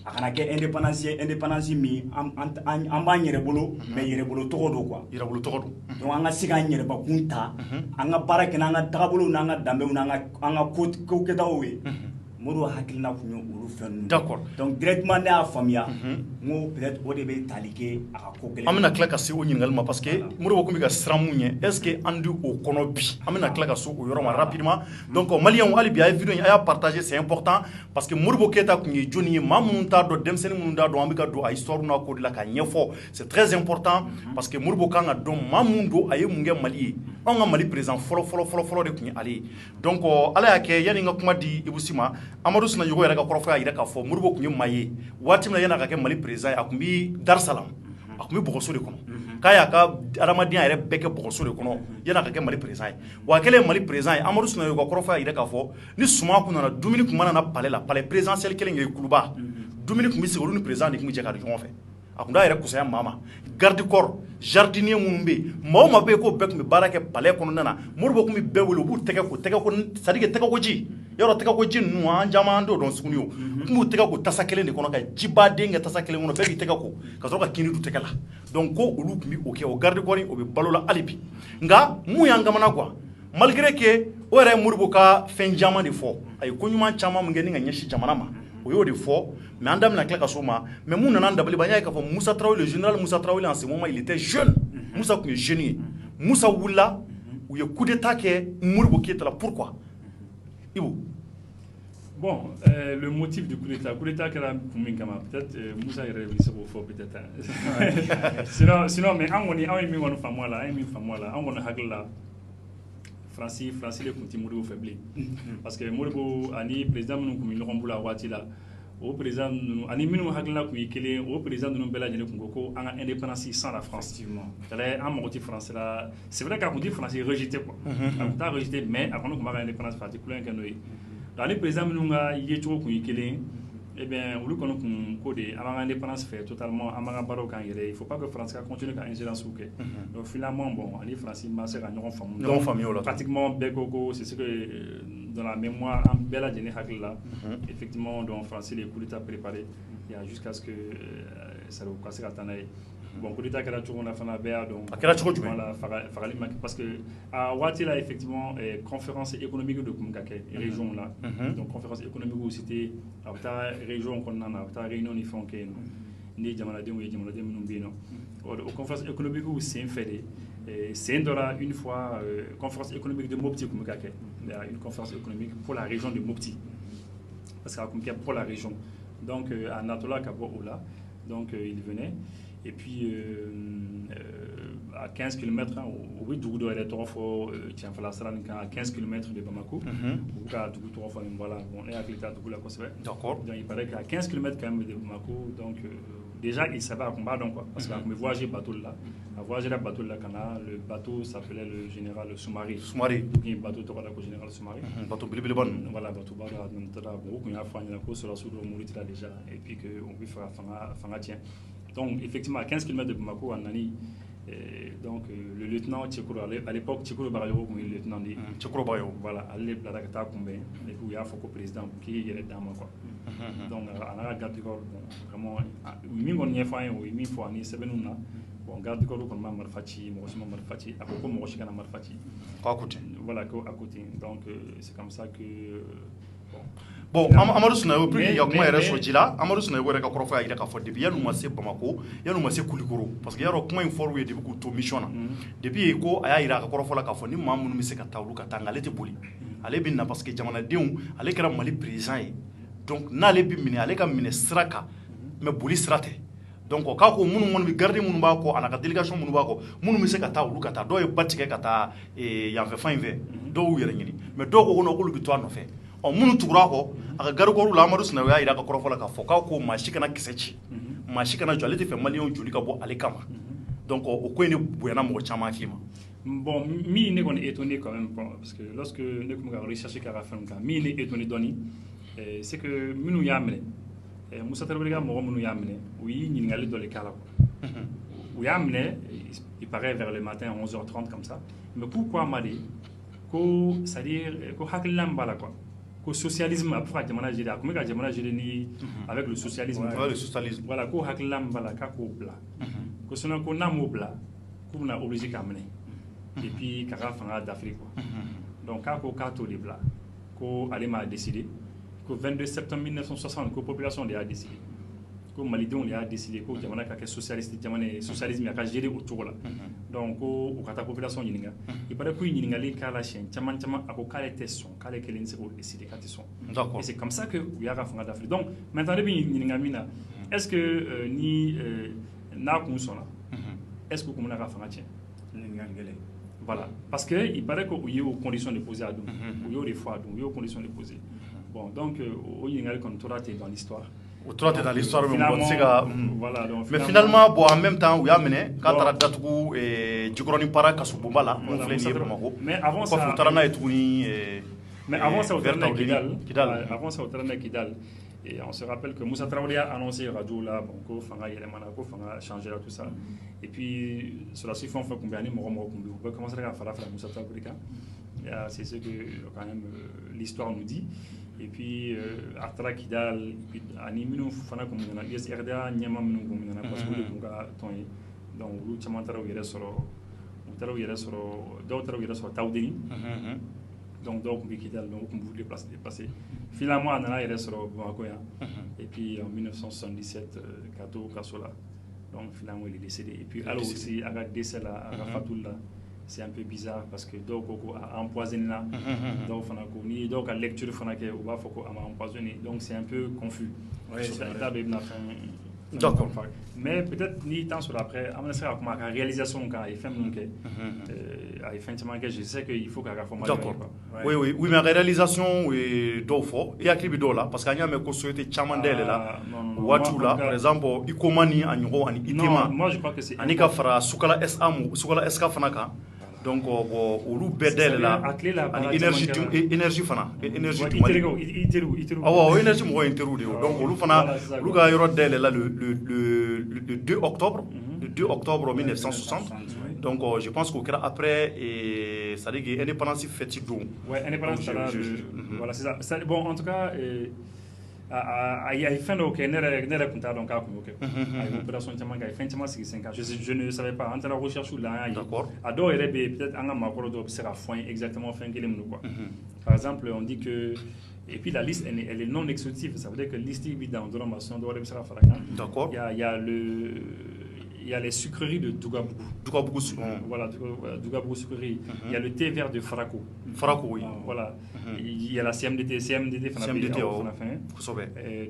a kana kɛ indépendance min an b'an yɛrɛ bolo mais yɛrɛ bolo tɔgɔ don quoi yɛrɛ bolo tɔgɔ don donc an ka se k'an yɛrɛbakun ta an ka baara kɛ n'an ka tagabolo n'an ka danbew n'an ka ko kɛtaw ye Modibo hakilina kun ye olu fɛn ninnu. D'accord. Donc directement ne y'a faamuya. N ko peut-être o de bɛ tali kɛ a ka ko gɛlɛn. An bɛna tila ka se o ɲininkali ma parce que Modibo kun bɛ ka siran mun ɲɛ est ce que an di o kɔnɔ bi an bɛna tila ka se o yɔrɔ ma rapidement donc maliyɛnw hali bi a ye vidéo in a y'a partager c'est important parce que Modibo Keyita kun ye jɔnni ye maa minnu t'a dɔn denmisɛnnin minnu t'a dɔn an bɛ ka don a histoire n'a ko de la ka ɲɛfɔ c'est très important parce que Modibo kan ka dɔn maa mun don a ye mun kɛ Mali ye anw ka Mali président fɔlɔ de kun ye ale ye donc ala y'a kɛ yanni n ka kuma di Ibusi ma Amadu Sinajogo yɛrɛ ka kɔrɔfɔ y'a jira k'a fɔ Modibo kun ye maa ye waati min na yanni a ka kɛ Mali président ye a kun bɛ Dar Salam a kun bɛ bɔgɔso de kɔnɔ k'a y'a ka adamadenya yɛrɛ bɛɛ kɛ bɔgɔso de kɔnɔ yanni a ka kɛ Mali président ye wa a kɛlen Mali président ye Amadu Sinajogo ka kɔrɔfɔ y'a jira k'a fɔ ni suma kun nana dumuni kun mana na palais la palais présidentiel kelen ye kuluba dumuni kun bɛ sigi olu ni président de kun bɛ jɛ ka di ɲɔgɔn fɛ a kun t'a yɛrɛ kusaya maa ma garde corps jardinier minnu bɛ yen maa o maa bɛ yen k'o bɛɛ kun bɛ baara kɛ palais kɔnɔna na Modibo kun bɛ bɛɛ wele u b'u tɛgɛ ko c'est à dire que tɛgɛkoji yɔrɔ tɛgɛkoji ninnu an caman t'o dɔn tuguni o u kun b'u tɛgɛ ko tasa kelen de kɔnɔ ka jibaden kɛ tasa kelen kɔnɔ bɛɛ b'i tɛgɛ ko ka sɔrɔ ka kini du tɛgɛ la donc ko olu kun bɛ o kɛ o garde corps o bɛ balo la hali bi nka mun y'an kamana quoi malgré que o yɛrɛ ye Modibo ka fɛn caman de fɔ a ye ko ɲuman caman min kɛ ni ka ɲɛsin jamana ma o y'o de fɔ mais an da bɛna tila ka s'o ma mais mun nana dabali ban n y'a ye k'a fɔ Musa Traoré le général Musa Traoré en ce moment il était jeune Musa kun ye jeune ye Musa wulila u ye coup d'état kɛ Modibo Keyita la pourquoi Ibu Bon, le motif du coup d'état kɛra kun min kama peut-être Musa yɛrɛ bɛ se k'o fɔ peut-être sinon mais an kɔni an ye min kɔni faamu a la an kɔni hakili la Fransi de kun tɛ Modibo fɛ bilen parce que Modibo ani président minnu kun bɛ ɲɔgɔn bolo a waati la o président ninnu ani minnu hakilina kun ye kelen o président ninnu bɛɛ lajɛlen kun ko an ka indépendance sans la France c'est-à-dire an mago tɛ France la c'est vrai k'a kun tɛ France rejeté quoi a kun t'a rejeté mais a kɔni kun b'a ka indépendance fɛ a tɛ kulonkɛ kɛ n'o ye ani président minnu ka yecogo kun ye kelen eh bien olu kɔni kun ko de an b'an ka indépendance fɛ totalement an b'an ka baaraw k'an yɛrɛ ye il faut pas que France ka continuer ka ingérence kɛ donc finalement bon ani France ma se ka ɲɔgɔn faamu pratiquement bɛɛ ko c'est ce que dans la mémoire an bɛɛ lajɛlen hakili la effectivement donc France les coups d'état préparés il y a jusqu'à ce que ça ka se ka taa n'a ye bon coup d'état kɛra cogo min na fana bɛɛ y'a dɔn a kɛra cogo jumɛn voilà fagali ma parce que a waati la effectivement conférence économique de kun ka kɛ région la donc conférence économique c'était a bɛ taa région kɔnɔna na a bɛ taa réunion ni fɛnw kɛ yen nɔ ni jamanadenw ye jamanaden minnu bɛ yen nɔ o conférence économique sen fɛ de sen dɔ la une fois conférence économique de Mopti kun bɛ ka kɛ il y a une conférence économique pour la région de Mopti parce que a kun bɛ kɛ pour la région donc a natɔla ka bɔ o la donc il venait et puis à 15 km au dugu dɔ yɛrɛ tɔgɔ fɔ Tianfala sira nin kan à 15 km de Bamako u ka dugu tɔgɔ fɔ nin voilà bon ne hakili t'a dugu la kosɛbɛ d'accord donc il paraît qu'à 15 km quand même de Bamako donc déjà il savait a kun b'a dɔn quoi parce que a kun bɛ voyager bateau la a voyager bateau la ka na le bateau s'appelait le général Soumari donc bateau tɔgɔ la ko général Soumari bateau belebeleba ninnu voilà bateau ba dɔ a nana taa bon u kun y'a fɔ an ɲɛna ko sɔrɔsiw dɔ muritila déjà et puis que on bɛ fɛ ka fanga tiɲɛ donc effectivement à 15 km de Bamako a nani donc le lieutenant Tchekoro à l'époque Tchekoro Bagayogo kun ye lieutenant de ye Tchekoro Bagayogo voilà ale de bilara ka taa kunbɛn et puis u y'a fɔ ko président k'i yɛrɛ d'a ma quoi donc a n'a ka garde corps bon vraiment min kɔni ɲɛfɔ an ye o ye min fɔ ani sɛbɛnninw na bon garde corps kɔni ma marifa ci mɔgɔ si ma marifa ci a ko ko mɔgɔ si kana marifa ci k'a ko ten voilà ko a ko ten donc c'est comme ça que bon Amadu Sinayogo pour que ya kuma yɛrɛ sɔrɔ ji la Amadu Sinayogo yɛrɛ ka kɔrɔfɔ y'a jira k'a fɔ depuis yan'u ma se Bamako yan'u ma se Kulikoro parce que yarɔ kuma in fɔr'u ye depuis k'u to mission na depuis ko a y'a jira a ka kɔrɔfɔ la k'a fɔ ni maa minnu bɛ se ka taa olu ka taa nka ale tɛ boli ale bɛ na parce que jamanadenw ale kɛra Mali président ye donc n'ale bɛ minɛ ale ka minɛ sira kan mais boli sira tɛ donc k'a ko minnu kɔni bɛ garde minnu b'a kɔ a n'a ka délégation minnu b'a kɔ minnu bɛ se ka taa olu ka taa dɔw ye ba tigɛ ka taa yanfɛ fan in fɛ dɔw y'u yɛrɛ ɲini mais dɔw ko k'olu bɛ to a nɔfɛ minnu tugura a kɔ a ka garde corps la Amadu Sinayogo y'a jira a ka kɔrɔfɔ la k'a fɔ k'a ko maa si kana kisɛ ci maa si kana jɔ ale tɛ fɛ maliyɛnw joli ka bɔ ale kama donc o ko in de bonyana mɔgɔ caman hakili ma bon min ne kɔni étonné quand même parce que lorsque ne tun bɛ ka recherche kɛ a ka fɛnw kan min ne étonné dɔɔni c'est que minnu y'a minɛ Musa Traoré ka mɔgɔ minnu y'a minɛ u y'i ɲininkali dɔ de k'a la quoi u y'a minɛ il paraît vers le matin 11h30 comme ça mais pourquoi ma de ko c'est à dire ko hakilina min b'a la quoi ko socialisme a bɛ fɔ ka jamana gérer a tun bɛ ka jamana gérer ni avec le socialisme voilà ko hakilina min b'a la k'a k'o bila ko sinon ko n'a m'o bila k'u bɛna obligé k'a minɛ et puis k'a ka fanga dafiri quoi donc k'a ko k'a t'o de bila ko ale m'a décidé le 22 septembre 1960 la population de a décidé ko malidenw de y'a décidé ko jamana ka kɛ socialiste jamana ye socialisme a ka gérer o cogo la donc ko u ka taa population ɲininka il paraît que ɲininkali k'a la siɲɛ caman caman a ko k'ale tɛ sɔn k'ale kelen tɛ se k'o décider k'a tɛ sɔn et c'est comme ça que u y'a ka fanga dafiri donc maintenant ne bɛ ɲininka min na est ce que ni n'a kun sɔnna est ce que u kun bɛna ka fanga tiɲɛ voilà parce que il paraît que u y'o condition de poser a dun u y'o de fɔ a dun u y'o condition de poser bon donc o ɲininkali kɔni tora ten dans l'histoire. Autour de l'histoire, voilà, donc, mais finalement, bon, en même temps, il y a mené quand on a datou Djikroni para Kasubumba là, on fait les Bamako. Mais avant ça, mais avant ça, avant ça, Kidal. Et on se rappelle que Moussa Traoré a annoncé radio là, bon, ko fanga yelemana, ko fanga changer là tout ça. Et puis sur la suite, on fait combien de mots on peut commencer à faire la Moussa Traoré. C'est ce que quand même l'histoire nous dit. Et puis Artra Kidal, puis Animino Fana comme on a dit, RDA Nyama Mino comme on a parce que le Bunga Tony, donc le Chamantaro Yeresoro, Utaro Yeresoro, d'autres Yeresoro Taudini. Donc Kidal, donc on voulait déplacer. Finalement, on a Yeresoro Buakoya. Et puis en 1977, Kato Kasola. Donc finalement, il est décédé. Et puis alors aussi, avec décès là, à Fatoula. C'est un peu bizarre parce que donc a empoisonné là donc fanako ni donc la lecture fanake ou va foko a empoisonné donc c'est un peu confus. D'accord. Mais peut-être ni temps sur après à mon avis comment la réalisation quand il fait donc il fait un je sais qu'il faut qu'à la formation. D'accord. Oui mais la réalisation est d'offre et à qui là parce qu'il y a mes sociétés chamandelle là watu là par exemple ikomani anyo ani itima. Moi je crois que c'est anika fara sukala SK fanaka. Donc olu bedel la énergie fana énergie énergie mo interu de donc olu fana lu ga yoro del la le 2 octobre le 2 octobre 1960 donc je pense qu'au après et ça dit que indépendance fête do ouais indépendance voilà c'est ça bon en tout cas il y a fin donc nere kunta donc a convoqué opération chamanga fin chama 5 ans je ne savais pas entre la recherche ou là d'accord ado peut-être anga makoro do sera fin exactement fin quel est quoi par exemple on dit que et puis la liste elle est non exhaustive ça veut dire que liste évidente dans l'organisation doit sera faraka d'accord il y a les sucreries de Dougabougou. Voilà, Dougabougou sucrerie. Il y a le thé vert de Farako. Farako, oui. Voilà. Il y a la CMDT.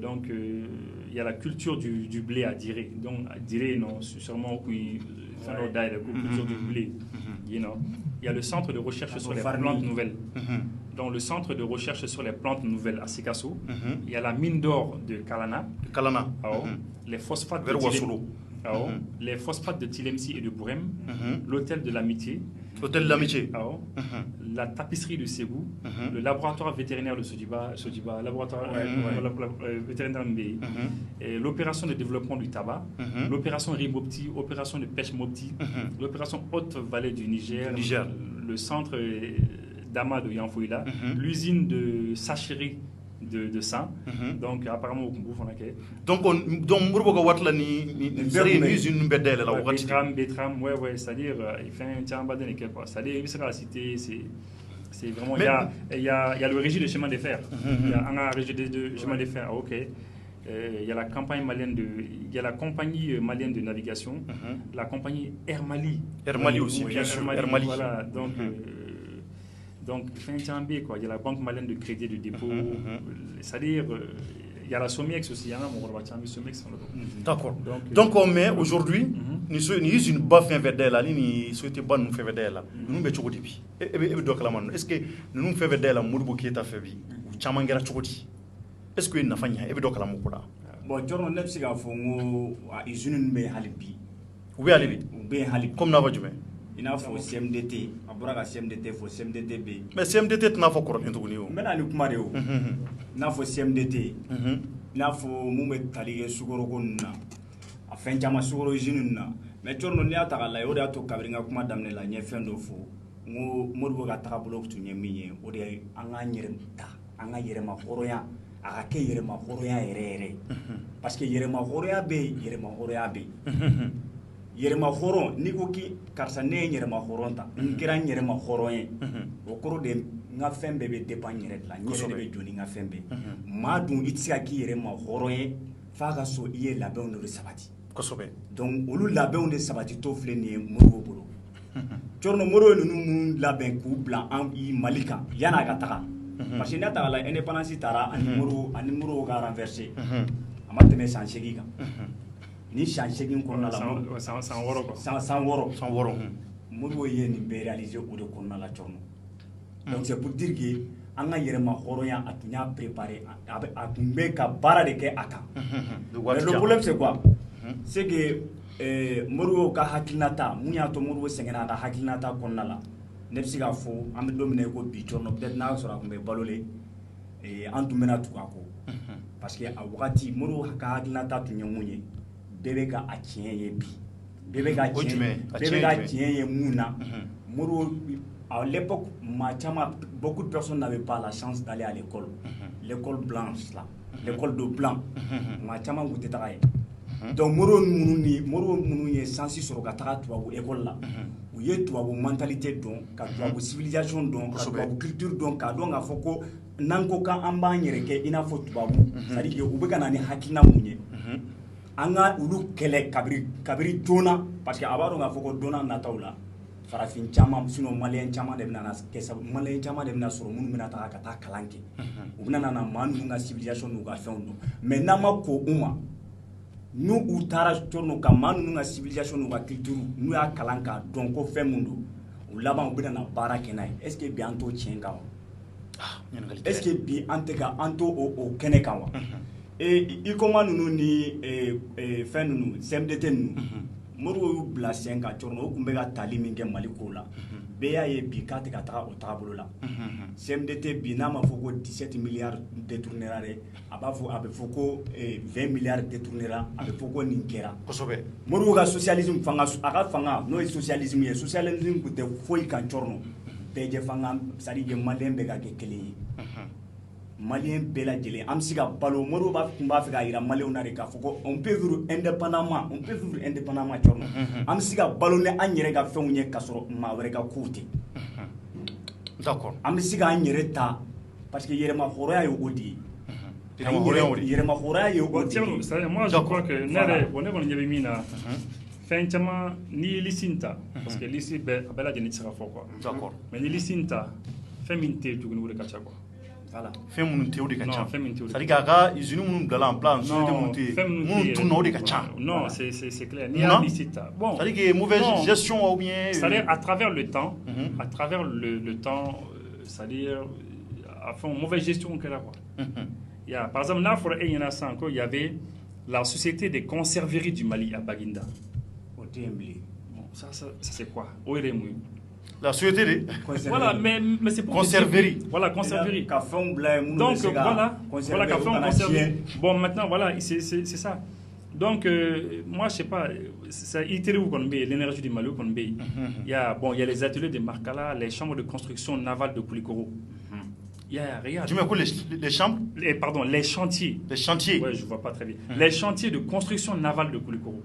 Donc, il y a la culture du blé à Diré. Donc, à Diré, non, sûrement, la culture du blé. Il y a le centre de recherche sur les plantes nouvelles. Dans le centre de recherche sur les plantes nouvelles à Sikasso. Il y a la mine d'or de Kalana. Les phosphates de Diré. Les phosphates de Tilemsi et de Bourem, l'hôtel de l'amitié, la tapisserie de Ségou, le laboratoire vétérinaire de Sodiba, laboratoire vétérinaire de Mbé, l'opération de développement du tabac, l'opération Rimopti, opération de pêche Mopti, l'opération Haute-Vallée du Niger, le centre d'Ama de Yanfouila, l'usine de sacherie de sang. Donc apparemment au Kumbu Fonake. Donc Murboga Watla ni une bedelle la Betram, ouais, c'est-à-dire il fait un tiamba de l'équipe quoi. C'est-à-dire il sera cité c'est vraiment il y a le régime de chemin de fer. Il y a un régime de chemin de fer. OK. Il y a la campagne malienne il y a la compagnie malienne de navigation, la compagnie Air Mali aussi bien sûr Air Mali. Voilà, donc, il y a la Banque malienne de crédit de dépôt, c'est-à-dire, il y a la Somiex aussi, D'accord. Donc, mais aujourd'hui, nous sommes une baffe vedelle, nous souhaitons pas nous faire vedelle. Nous sommes chouko dibi. Est-ce que nous faisons vedelle, Mourbo qui est à faire vie, ou Chamangera chouko? Est-ce que nous n'avons pas fait vedelle? Bon, Jorno Nepsi a fait une be halibi. Ou bien halibi. Comme nous avons dit. Il n'a pas CMDT, a bora CMDT fo CMDT B. Mais CMDT n'a pas encore entretenu. Mais là nous kumareo. N'a pas CMDT. N'a pas mume taliye sugoro konna. A fin jama sugoro jinuna. Mais torno ne ataka la yoda to kabringa kuma damne la nye fendo fo. Ngo modbo ga taka blok tu nye miye o de anga nyeremta. Anga yerema horoya. Aga ke yerema horoya ere. Parce que yerema horoya be. yɛrɛma hɔrɔn n'i ko ki karisa ne ye yɛrɛma hɔrɔn ta n kɛra n yɛrɛma hɔrɔn ye o kɔrɔ de n ka fɛn bɛɛ bɛ dépend n yɛrɛ de la n yɛrɛ de bɛ jɔ ni n ka fɛn bɛɛ maa dun i tɛ se ka k'i yɛrɛma hɔrɔn ye f'a ka so i ye labɛnw de sabati donc olu labɛnw de sabati to filɛ nin ye Modibo bolo Cɔrɔnɔ Modibo ye ninnu minnu labɛn k'u bila an Mali kan yan'a ka taga parce que n'a taga la indépendance taara ani Modibo ka renversé a ma tɛmɛ san 8 kan ni san 8 kɔnɔna la san 6 quoi san 6 Modibo ye nin bɛɛ réaliser o de kɔnɔna la Cɔrɔnɔ donc c'est pour dire que an ka yɛrɛma hɔrɔnya a tun y'a préparé a tun bɛ ka baara de kɛ a kan mais le problème c'est quoi c'est que Modibo ka hakilinata mun y'a to Modibo sɛgɛnna a ka hakilinata kɔnɔna la ne bɛ se k'a fɔ an bɛ don min na i ko bi Cɔrɔnɔ peut-être n'a sɔrɔ a tun bɛ balo le an tun bɛna tugu a kɔ parce que a wagati Modibo ka hakilinata tun ye mun ye bɛɛ bɛ ka a tiɲɛ ye bi bɛɛ bɛ ka tiɲɛ ye mun na Modibo à l'époque beaucoup de personnes n'avaient pas la chance d'aller à l'école l'école blanche là l'école de blanc maa caman tun tɛ taga ye donc Modibo minnu ye sansi sɔrɔ ka taga tubabu école la u ye tubabu mentalité dɔn ka tubabu civilisation dɔn ka tubabu culture dɔn k'a dɔn k'a fɔ ko n'an ko k'an b'an yɛrɛ kɛ i n'a fɔ tubabu c'est à dire que u bɛ ka na ni hakilina mun ye an ka olu kɛlɛ kabiri joona parce que a b'a dɔn k'a fɔ ko joona nataw la farafin caman sinon maliyɛn caman de bɛna sɔrɔ minnu bɛna taga ka taa kalan kɛ u bɛna na maa ninnu ka civilisation n'u ka fɛnw dɔn mais n'an ma ko u ma n'u u taara Cɔrɔnɔ ka maa ninnu ka civilisation n'u ka culture n'u y'a kalan k'a dɔn ko fɛn mun don u laban u bɛna na baara kɛ n'a ye est ce que bi an t'o tiɲɛ kan wa est ce que bi an t'o o kɛnɛ kan wa ICOMA ninnu ni fɛn ninnu CMDT ninnu Modibo y'u bila sen kan Cɔrɔnɔ o tun bɛ ka tali min kɛ Mali ko la bɛɛ y'a ye bi k'a tɛ ka taga o taabolo la CMDT bi n'a ma fɔ ko 17 milliards détournera dɛ a bɛ fɔ ko 20 milliards détournera a bɛ fɔ ko nin kɛra Modibo ka socialisme fanga a ka fanga n'o ye socialisme ye socialisme tun tɛ foyi kan Cɔrɔnɔ bɛɛ jɛ fanga c'est à dire que maliyɛn bɛɛ ka kɛ kelen ye maliyɛn bɛɛ lajɛlen an bɛ se ka balo Modibo tun b'a fɛ k'a jira maliyɛnw na de k'a fɔ ko on peut vivre indépendamment Cɔrɔnɔ an bɛ se ka balo ni an yɛrɛ ka fɛnw ye k'a sɔrɔ maa wɛrɛ ka kow tɛ d'accord an bɛ se k'an yɛrɛ ta parce que yɛrɛma hɔrɔnya ye o de ye yɛrɛma hɔrɔnya ye o de ye c'est-à-dire moi je crois que ne kɔni ɲɛ bɛ min na fɛn caman n'i ye liste in ta parce que liste bɛɛ a bɛɛ lajɛlen tɛ se ka fɔ quoi d'accord mais ni liste in ta fɛn min tɛ yen tuguni o de ka ca quoi fɛn minnu tɛ o de ka ca fɛn min tɛ o de c'est à dire k'a ka usine minnu bila en place société minnu tun na o de ka ca non c'est clair n'i y'a liste ta bon c'est à dire que mauvaise gestion ou bien c'est-à-dire à travers le temps c'est-à-dire à fond mauvaise gestion kɛra quoi il y a par exemple n'a fɔra e ɲɛna sisan ko il y avait la société des conserveries du Mali à Baguinda o tɛ yen bilen bon ça c'est quoi o yɛrɛ ye mun ye la société de voilà mais c'est pour conserverie voilà conserverie donc voilà qu'a fait on conserve bon maintenant voilà c'est ça donc moi je sais pas ça ITER ou qu'on l'énergie du Mali qu'on il y a les ateliers de Markala, les chambres de construction navale de Koulikoro. Il y a regarde. Tu mets quoi les chambres pardon, les chantiers. Les chantiers. Ouais, je vois pas très bien. Les chantiers de construction navale de Koulikoro.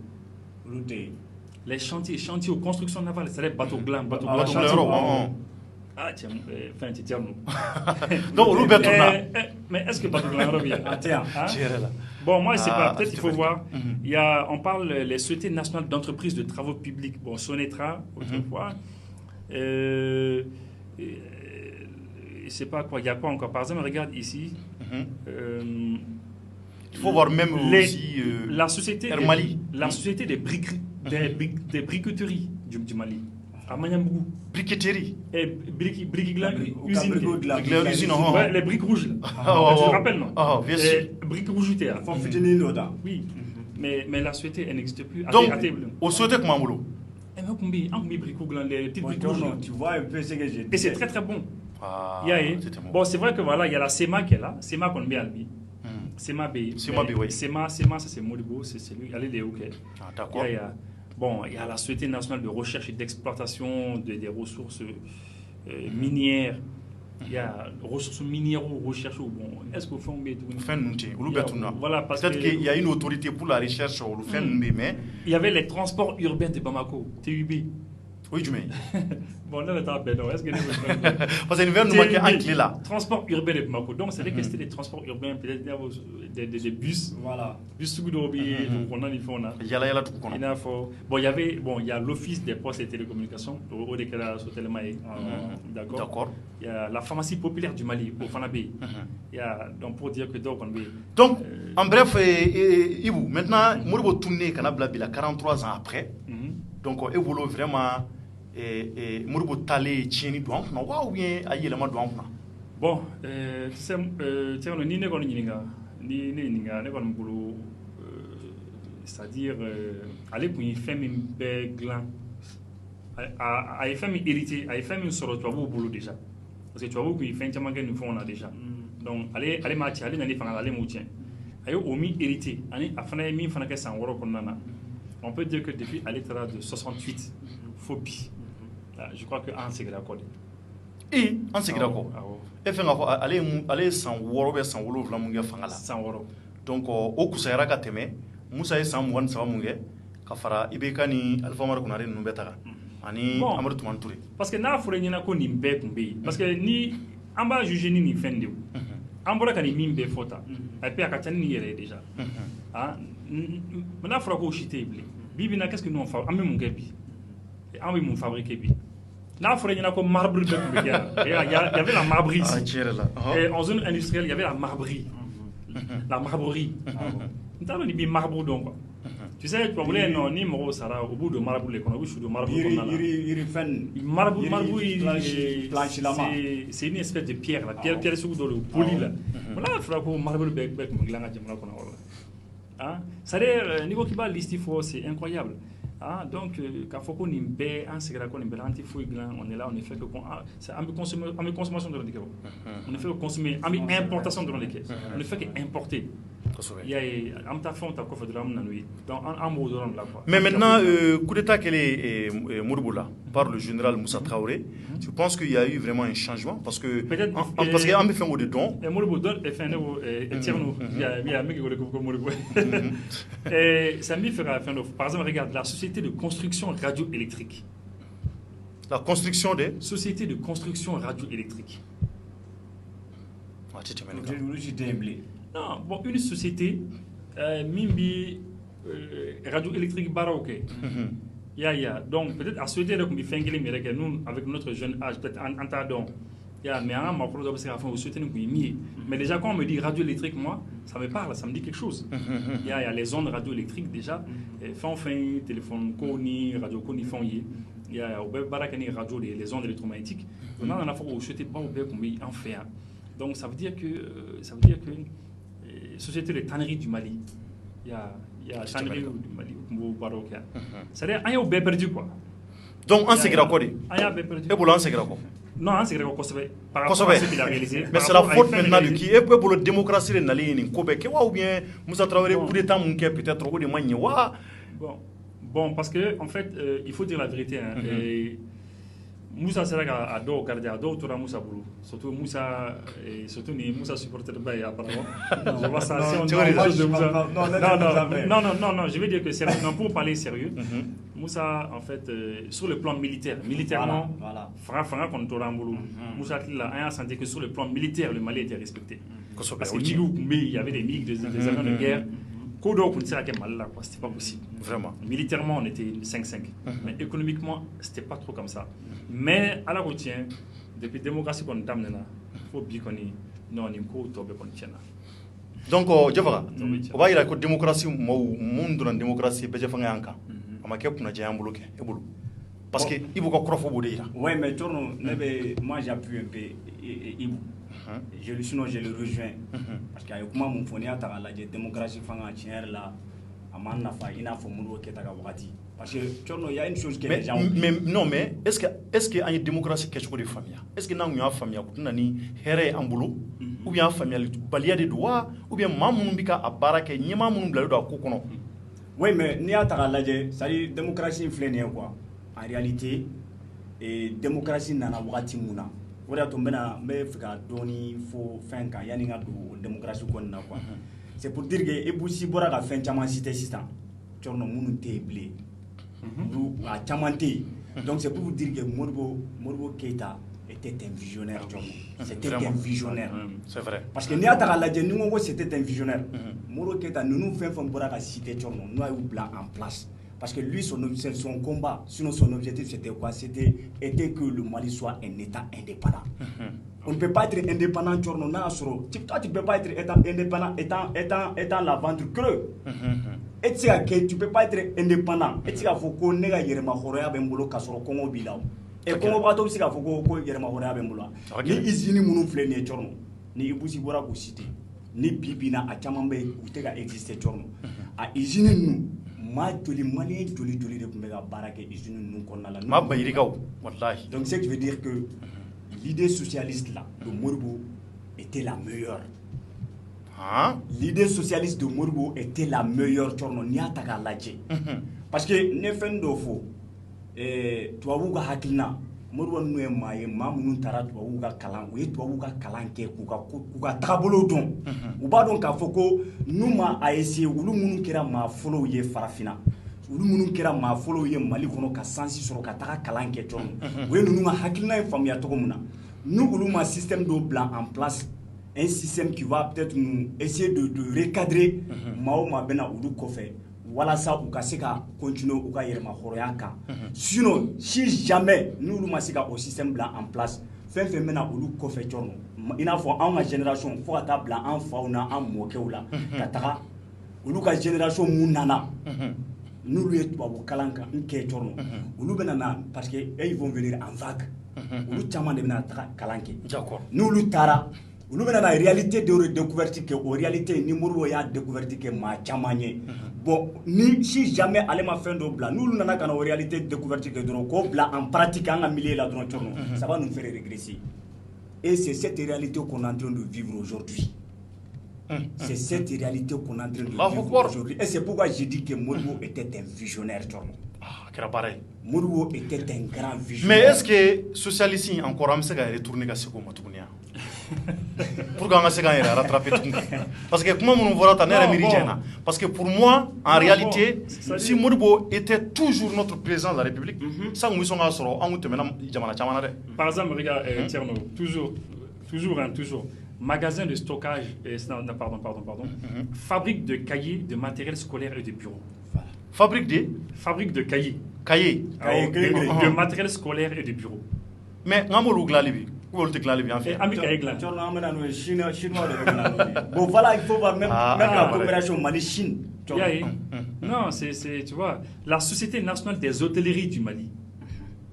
Les chantiers aux constructions navales, c'est-à-dire bateau blanc, bateau ah tiens, enfin tu tiens nous. Donc on peut mais est-ce que bateau blanc revient? Tiens. Bon, moi je sais pas, peut-être il faut voir. Il y a, on parle les sociétés nationales d'entreprises de travaux publics. Bon, Sonetra autrefois. Je sais pas quoi, il y a quoi encore. Par exemple, regarde ici. Il faut voir même aussi la société des briqueteries du Mali. À Maniambougou. Briqueterie. Et usine. Usine, les briques rouges. Tu te rappelles, non? Bien sûr. Briques rouges, tu oui. Mais la société, elle n'existe plus. Donc, au société comment vous tu vois un peu ce que j'ai dit. Et c'est très très bon. Bon, c'est vrai que voilà, il y a la SEMA qui est là. SEMA qu'on met à lui. SEMA B. SEMA, ça c'est Modibo, c'est lui. Allez, les OK. D'accord. Bon, il y a la Société nationale de recherche et d'exploitation des ressources minières. il y a ressources minières ou recherche bon est-ce que fond be fin nunti olu betuna voilà parce peut-être qu'il y a une autorité pour la recherche olu fin mais il y avait les transports urbains de Bamako TUB oui Jumé bon là le temps est-ce que parce que l'hiver nous manque un clé là transport urbain de Bamako donc c'est que c'était des transports urbains peut-être des bus voilà bus tout dobi on a il faut on yala tout kono il faut bon il y a l'office des postes et télécommunications au décalage sur Telemaï d'accord il y a la pharmacie populaire du Mali au Fanabé il y a donc pour dire que donc en bref Ibou maintenant Moribo tourné kana blabila 43 ans après donc évolue vraiment Moribo talé tieni donc non ou bien ayelema donc bon tu sais ni ne kono nyinga ni ne kono bulu c'est-à-dire aller pour une femme gland a une femme hérité a une femme sur toi au boulot déjà parce que tu vois beaucoup une femme qui nous font là déjà donc aller match aller dans les fangs aller moutien ayo omi hérité ani afana mi fana ka san woro konnana on peut dire que depuis à l'état de 68 phobie je crois que en c'est d'accord et en c'est d'accord et fait aller san woro be san wolo vla munga fanga la san woro donc o kusayara ka teme Musa ye san mugan saba mun kɛ ka fara Ibeka ni Alpha Omar Konare ninnu bɛɛ ta kan ani Amadou Toumani Touré parce que n'a fɔra ɲɛna ko nin bɛɛ tun bɛ yen parce que ni an b'a juger ni nin fɛn de ye an bɔra ka nin min bɛɛ fɔ tan et puis a ka ca ni nin yɛrɛ ye déjà n'a fɔra k'o si tɛ yen bilen bi bi in na qu'est-ce que nous on fait an bɛ mun kɛ bi an bɛ mun fabriquer bi n'a fɔra ɲɛna ko marbre bɛɛ tun bɛ kɛ il y avait la marbrerie ici et en zone industrielle il y avait la marbrerie la marbrerie n'talo ni bi marbre donc quoi tu sais tu voulais non ni moro sara au bout de marbre les qu'on a vu de marbre yiri fan marbre c'est une espèce de pierre la pierre sur le poli là voilà il faudra que marbre bec mo glanga jamana qu'on a hein ça dire niveau qui va liste c'est incroyable ah donc quand faut qu'on imbe en secret qu'on imbe anti fou on est là on ne fait que c'est un consommation de l'indicabo on ne fait que consommer un importation de l'indicabo on ne fait que importer il y a un tas fond ta coffre de l'âme nanui donc un mot de là quoi mais maintenant coup d'état qu'elle est Moribola par le général Moussa Traoré tu penses qu'il y a eu vraiment un changement parce que parce qu'il y a un peu fait au dedans et Moribola est fait et tierno il y a mec qui Moribola et ça me fait faire par exemple regarde la société de construction radioélectrique la construction des société de construction radioélectrique non, bon, une société, Mimbi, radioélectrique Baroque. Donc, peut-être à souhaiter que nous, avec notre jeune âge, peut-être en tardant. Mais déjà, quand on me dit radioélectrique, moi, ça me parle, ça me dit quelque chose. Il y a les ondes radioélectriques déjà. Fin, téléphone, koni, radio, koni, il y a radio, les ondes électromagnétiques. On a un affaire où je ne sais pas où en fait. Donc, ça veut dire que société de tannerie du Mali, il y a tannerie du Mali, c'est-à-dire il y a perdu quoi. Donc on s'est gravé. Et pour l'on s'est gravé. Non, on s'est gravé par rapport à ce qu'il a réalisé. Mais c'est la faute maintenant de qui est pour la démocratie de Nali ni Québec ou bien Moussa Traoré pour des temps mon peut-être trop de manier wa. Bon parce que en fait il faut dire la vérité Moussa sera à dos garder à dos tour Moussa boulot surtout Moussa et surtout ni Moussa supporter bail apparemment je vois ça si on dit non je vais dire que c'est non pour parler sérieux Moussa en fait sur le plan militairement Franck contre Toramboulou Moussa a senti que sur le plan militaire le Mali était respecté parce que il y avait des milliers des avions de guerre Kodo c'était pas possible. Vraiment. Militairement, on était 5-5. Mais économiquement, c'était pas trop comme ça. Mais à la routine, depuis la démocratie qu'on a il faut bien qu'on ait non, donc, Javara, on va dire que la démocratie, le monde de la démocratie, c'est pas un cas. On va dire qu'on a déjà un bloqué. Parce qu'il faut qu'on croit au bout. Oui, mais moi j'appuie un peu Ibou. Sinon je le rejoins parce que comment mon foni à la démocratie fanga tiers là amana fa ina fo mulu keta ga wakati parce que il y a une chose que les gens mais non mais est-ce que une démocratie quelque chose de famille est-ce que nan famille ko nani here ambulo ou bien famille balia de droit ou bien mamun bika abaraka nyima mun bla do ko kono oui mais ni ata la ça dit démocratie fléné quoi en réalité et démocratie nana wakati muna o de y'a to n bɛ fɛ ka dɔɔni fɔ fɛn kan yanni n ka don démocratie ko in na quoi c'est pour dire que Ebousi bɔra ka fɛn caman citer sisan cɔrɔnɔ minnu tɛ yen bilen a caman tɛ yen donc c'est pour vous dire que Modibo Keïta était un visionnaire c'était un visionnaire c'est vrai parce que n'i y'a ta k'a lajɛ ni n ko c'était un visionnaire Modibo Keïta ninnu fɛn fɛn bɔra ka citer cɔrɔnɔ n'o y'u bila en place. Parce que lui, son combat, sinon son objectif, c'était quoi? C'était que le Mali soit un État indépendant. On ne peut pas être indépendant, toi, tu ne peux pas être indépendant étant la ventre creux. Et tu ne peux pas être indépendant. Et tu as dit que nega yerema horoya bembolo kasoro Congo bila. Et Congo bato aussi ka foko ko yerema horoya bembolo. Ni izini munu flé ni chorno. Ni Ebousi bora ko cité. Ni bibina a chamambe ou te ka exister chorno. A izini nu ma joli malien joli de tun bɛ ka baara kɛ usine ninnu kɔnɔna la. Ma bayirikaw wallahi. Donc ce qui veut dire que l'idée socialiste là de Modibo était la meilleure. L'idée socialiste de Modibo était la meilleure cɔrɔnɔ n'i y'a ta k'a lajɛ. Parce que ne fɛn dɔ fɔ tubabuw ka hakilina Modibo ninnu ye maa ye maa minnu taara tubabuw ka kalan u ye tubabuw ka kalan kɛ k'u ka taabolo dɔn u b'a dɔn k'a fɔ ko n'u ma a essayer olu minnu kɛra maa fɔlɔw ye farafinna olu minnu kɛra maa fɔlɔw ye Mali kɔnɔ ka sansi sɔrɔ ka taga kalan kɛ cɔrɔnɔ u ye ninnu ka hakilina ye faamuya cogo min na n'u olu ma système dɔ bila en place un système qui va peut-être nous essayer de recadrer maa o maa bɛna olu kɔfɛ walasa u ka se ka continuer u ka yɛrɛma hɔrɔnya kan sinon si jamais n'olu ma se ka o système bila en place fɛn fɛn bɛna olu kɔfɛ cɔrɔnɔ i n'a fɔ anw ka génération fo ka taa bila an faw na an mɔkɛw la ka taga olu ka génération mun nana n'olu ye tubabu kalan kɛ cɔrɔnɔ olu bɛna na parce que ils vont venir en vague olu caman de bɛna taga kalan kɛ n'olu taara olu bɛna na réalité de découverte kɛ o réalité ni Modibo y'a découverte kɛ maa caman ye bon ni si jamais ale ma fɛn dɔ bila n'olu nana ka na o réalité découverte kɛ dɔrɔn k'o bila en pratique an ka milieu la dɔrɔn cɔrɔnɔ ça va nous faire régresser et c'est cette réalité qu'on est en train de vivre aujourd'hui. C'est cette réalité qu'on est en train de vivre aujourd'hui et c'est pourquoi je dis que Modibo était un visionnaire cɔrɔnɔ. Modibo était un grand visionnaire. Mais est-ce que socialiste encore am se ka retourner ka seko matuguni ya? Pour qu'on se gagne rattraper tout parce que comment on voit ta nère américaine parce que pour moi en réalité si Modibo était toujours notre président de la République ça nous sommes soro on te mena jamana chamana de. Par exemple regarde Tierno toujours magasin de stockage pardon fabrique de cahiers de matériel scolaire et de bureaux. Fabrique de cahiers de matériel scolaire et de bureaux. Mais ngamolu glalibi ou le glalibi en fait bon voilà il faut voir même la coopération Mali-Chine. Non c'est tu vois la Société nationale des hôtelleries du Mali.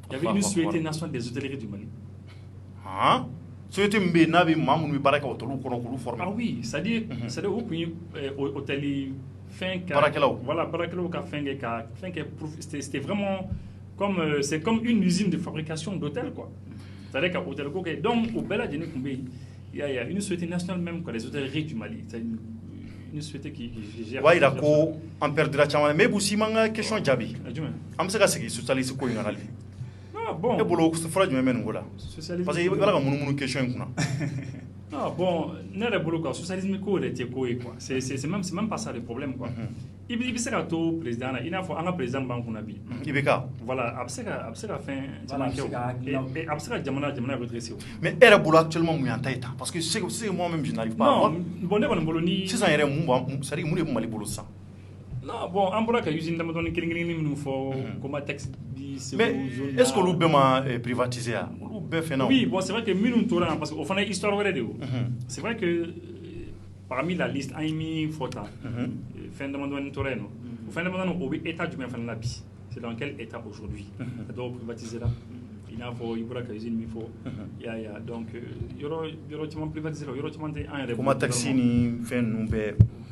Il y avait une Société nationale des hôtelleries du Mali. Société mbe nabi mamoun mi baraka otolu kono kulu formé. Ah oui, c'est-à-dire au pays hôtellerie voilà barakelaw ka fin que c'était vraiment comme c'est comme une usine de fabrication d'hôtels quoi. C'est-à-dire qu'à hôtel ko donc au bela djeni kumbe il y a une société nationale même quoi les hôtelleries du Mali. C'est une société qui gère. Ouais, d'accord, on perdra chamana mais bu simanga question jabi. Am se ka segi socialiste ko yingali. Ah bon. E bolo fura jumɛn bɛ nin ko la parce que i b'a ka munumunu question in kunna. Ah bon ne yɛrɛ bolo quoi socialisme ko yɛrɛ tɛ ko ye quoi c'est même pas ça le problème quoi. I bɛ se ka to président na i n'a fɔ an ka président b'an kunna bi. IBK. Voilà a bɛ se ka fɛn caman kɛ o et a bɛ se ka jamana redresser o. Mais e yɛrɛ bolo actuellement mun y'an ta ye tan parce que c'est moi-même je n'arrive pas. Non bon ne kɔni bolo ni. Sisan yɛrɛ mun b'an c'est à dire mun de bɛ Mali bolo sisan. Non bon an bɔra ka usine damadɔni kelen-kelennin minnu fɔ Comatex. Mais est-ce que l'on peut privatiser? Oui, bon, c'est vrai que nous sommes parce qu'on fait une histoire vraie de c'est vrai que parmi la liste, Aimi Fota, fin de mon Toreno, fin de mon état du même la vie. C'est dans quel état aujourd'hui? On doit privatiser là. Il y a une usine, il faut. Donc, il y aura privatisé, il y aura un comment taxi ni fait nous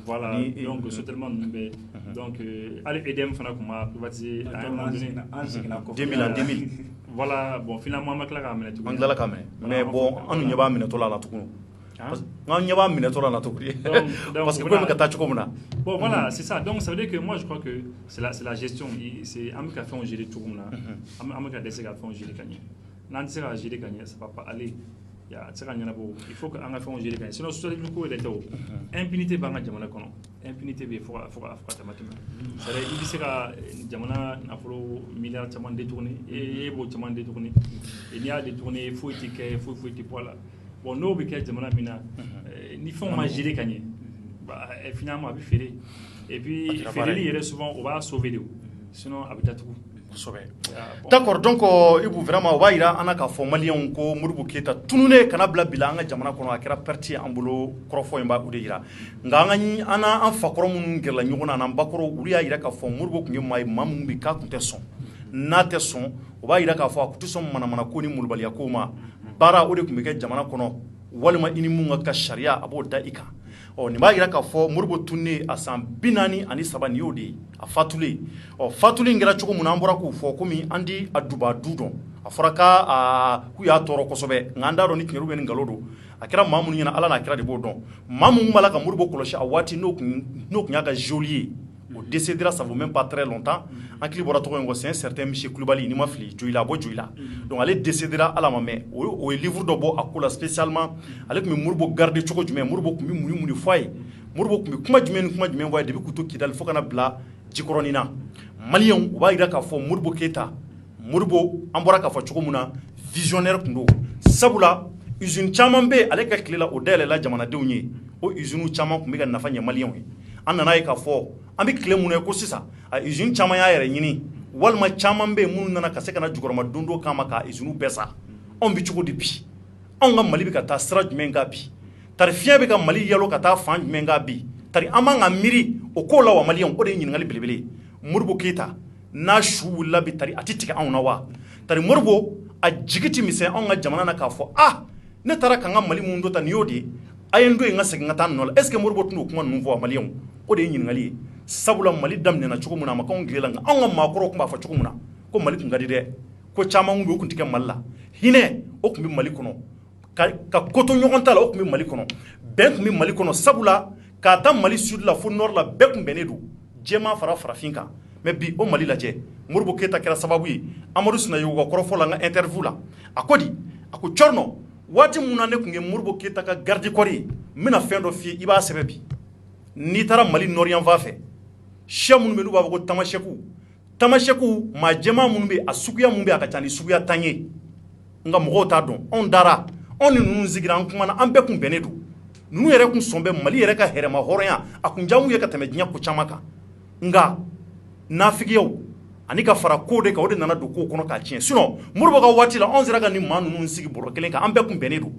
voilà, donc c'est tellement donc allez Edem fana kuma privatiser à un moment donné 2000 voilà bon finalement on a amené tout mais bon on n'y va amener tout là tout on n'y va amener tout là tout parce que comme que tu as bon voilà c'est ça donc ça veut dire que moi je crois que c'est la gestion c'est Amika fait on gérer tout là Amika décide à faire on gérer gagner n'an tɛ se ka gérer ka ɲɛ ça va pas aller ya a tɛ se ka ɲɛnabɔ il faut que an ka fɛnw gérer ka ɲɛ sinon socialisme ko yɛrɛ tɛ o impunité b'an ka jamana kɔnɔ impunité bɛ yen fo ka tɛmɛ c'est à dire i bɛ se ka jamana nafolo miliyari caman détourné e b'o caman détourné n'i y'a détourné foyi tɛ kɛ foyi tɛ bɔ a la bon n'o bɛ kɛ jamana min na ni fɛnw ma gérer ka ɲɛ finalement a bɛ feere et puis feereli yɛrɛ souvent o b'a sauver de sinon a bɛ datugu. D'accord, donc Ibou vraiment o b'a yira an na k'a fɔ maliyɛnw ko Modibo Keyita tununen kana bila bila an ka jamana kɔnɔ a kɛra perte an bolo kɔrɔfɔ in b'a o de yira nka an fakɔrɔ minnu gɛrɛla ɲɔgɔn na n'an bakɔrɔ olu y'a yira k'a fɔ Modibo tun ye maa ye maa minnu bɛ k'a tun tɛ sɔn n'a tɛ sɔn o b'a yira k'a fɔ a tun tɛ sɔn manamana ko ni molobaliya ko ma baara o de tun bɛ kɛ jamana kɔnɔ walima i ni mun ka sariya a b'o da i kan nin b'a yira k'a fɔ Modibo tununen a san 43 nin y'o de ye a fatulen fatulen kɛra cogo min na an bɔra k'o fɔ komi an di a duba du dɔn a fɔra k'u y'a tɔɔrɔ kosɛbɛ nka an t'a dɔn ni tiɲɛ bɛ ni nkalon don a kɛra maa minnu ɲɛna ala n'a kira de b'o dɔn maa minnu b'a la ka Modibo kɔlɔsi a waati n'o tun y'a ka geôlier ye o décédera ça vaut même pas très longtemps an kili bɔra tɔgɔ in kɔ c'est un certain Michel Kulibali n'i ma fili Joyila a bɔ Joyila donc ale décédera ala ma mɛn o ye livre dɔ bɔ a ko la spécialement ale tun bɛ Modibo garder cogo jumɛn Modibo tun bɛ mun de fɔ a ye Modibo tun bɛ kuma jumɛn ni kuma jumɛn fɔ a ye depuis k'u to Kidali fo kana bila Jikɔrɔni na maliyɛnw u b'a yira k'a fɔ Modibo Keyita Modibo an bɔra k'a fɔ cogo min na visionnaire tun don sabula usine caman bɛ ale ka tile la o dayɛlɛla jamanadenw ye o usine caman tun bɛ ka nafa ɲɛ maliyɛnw ye an nana ye k'a fɔ an bɛ tile mun na ko sisan a usine caman y'a yɛrɛ ɲini walima caman bɛ yen minnu nana ka se ka na jukɔrɔma don dɔ kama ka usine bɛɛ sa anw bɛ cogo di bi anw ka Mali bɛ ka taa sira jumɛn kan bi tari fiɲɛ bɛ ka Mali yalo ka taa fan jumɛn kan bi tari an man ka miiri o ko la wa maliyɛnw o de ye ɲininkali belebele Modibo Keyita n'a su wulila bi tari a tɛ tigɛ anw na wa tari Modibo a jigi tɛ misɛn anw ka jamana na k'a fɔ ne taara ka n ka Mali mun dɔ ta nin y'o de ye a ye n don yen n ka segin ka taa nɔ la est ce que Modibo tɛn'o kuma ninnu fɔ wa maliyɛnw o de ye ɲininkali ye sabula Mali daminɛna cogo min na a ma k'anw tilela nka anw ka maakɔrɔw tun b'a fɔ cogo min na ko Mali tun ka di dɛ ko caman tun bɛ o tun tɛ kɛ Mali la hinɛ o tun bɛ Mali kɔnɔ ka koto ɲɔgɔn ta la o tun bɛ Mali kɔnɔ bɛn tun bɛ Mali kɔnɔ sabula k'a ta Mali sud la fo nord la bɛɛ tun bɛnnen don jɛman fara farafin kan mais bi o Mali lajɛ Modibo Keyita kɛra sababu ye Amadu Sinayogo ka kɔrɔfɔ la n ka interview la a ko Corno waati mun na ne tun ye Modibo Keyita ka garde corps ye n bɛna fɛn dɔ f'i ye i b'a sɛbɛn bi n'i taara Mali nord yan fan fɛ sɛ minnu bɛ n'u b'a fɔ ko tamasɛku maa jɛman minnu bɛ a suguya minnu bɛ a ka ca ni suguya 10 ye nka mɔgɔw t'a dɔn anw dara anw ni ninnu sigira an kumana an bɛɛ tun bɛnnen don ninnu yɛrɛ tun sɔn bɛ Mali yɛrɛ ka hɛrɛma hɔrɔnya a tun diya n'u ye ka tɛmɛ diɲɛ ko caman kan nka nafigiyaw ani ka fara ko de kan o de nana don ko kɔnɔ k'a tiɲɛ sinon Modibo ka waati la anw sera ka ni maa ninnu sigi bɔrɔ kelen kan an bɛɛ tun bɛnnen don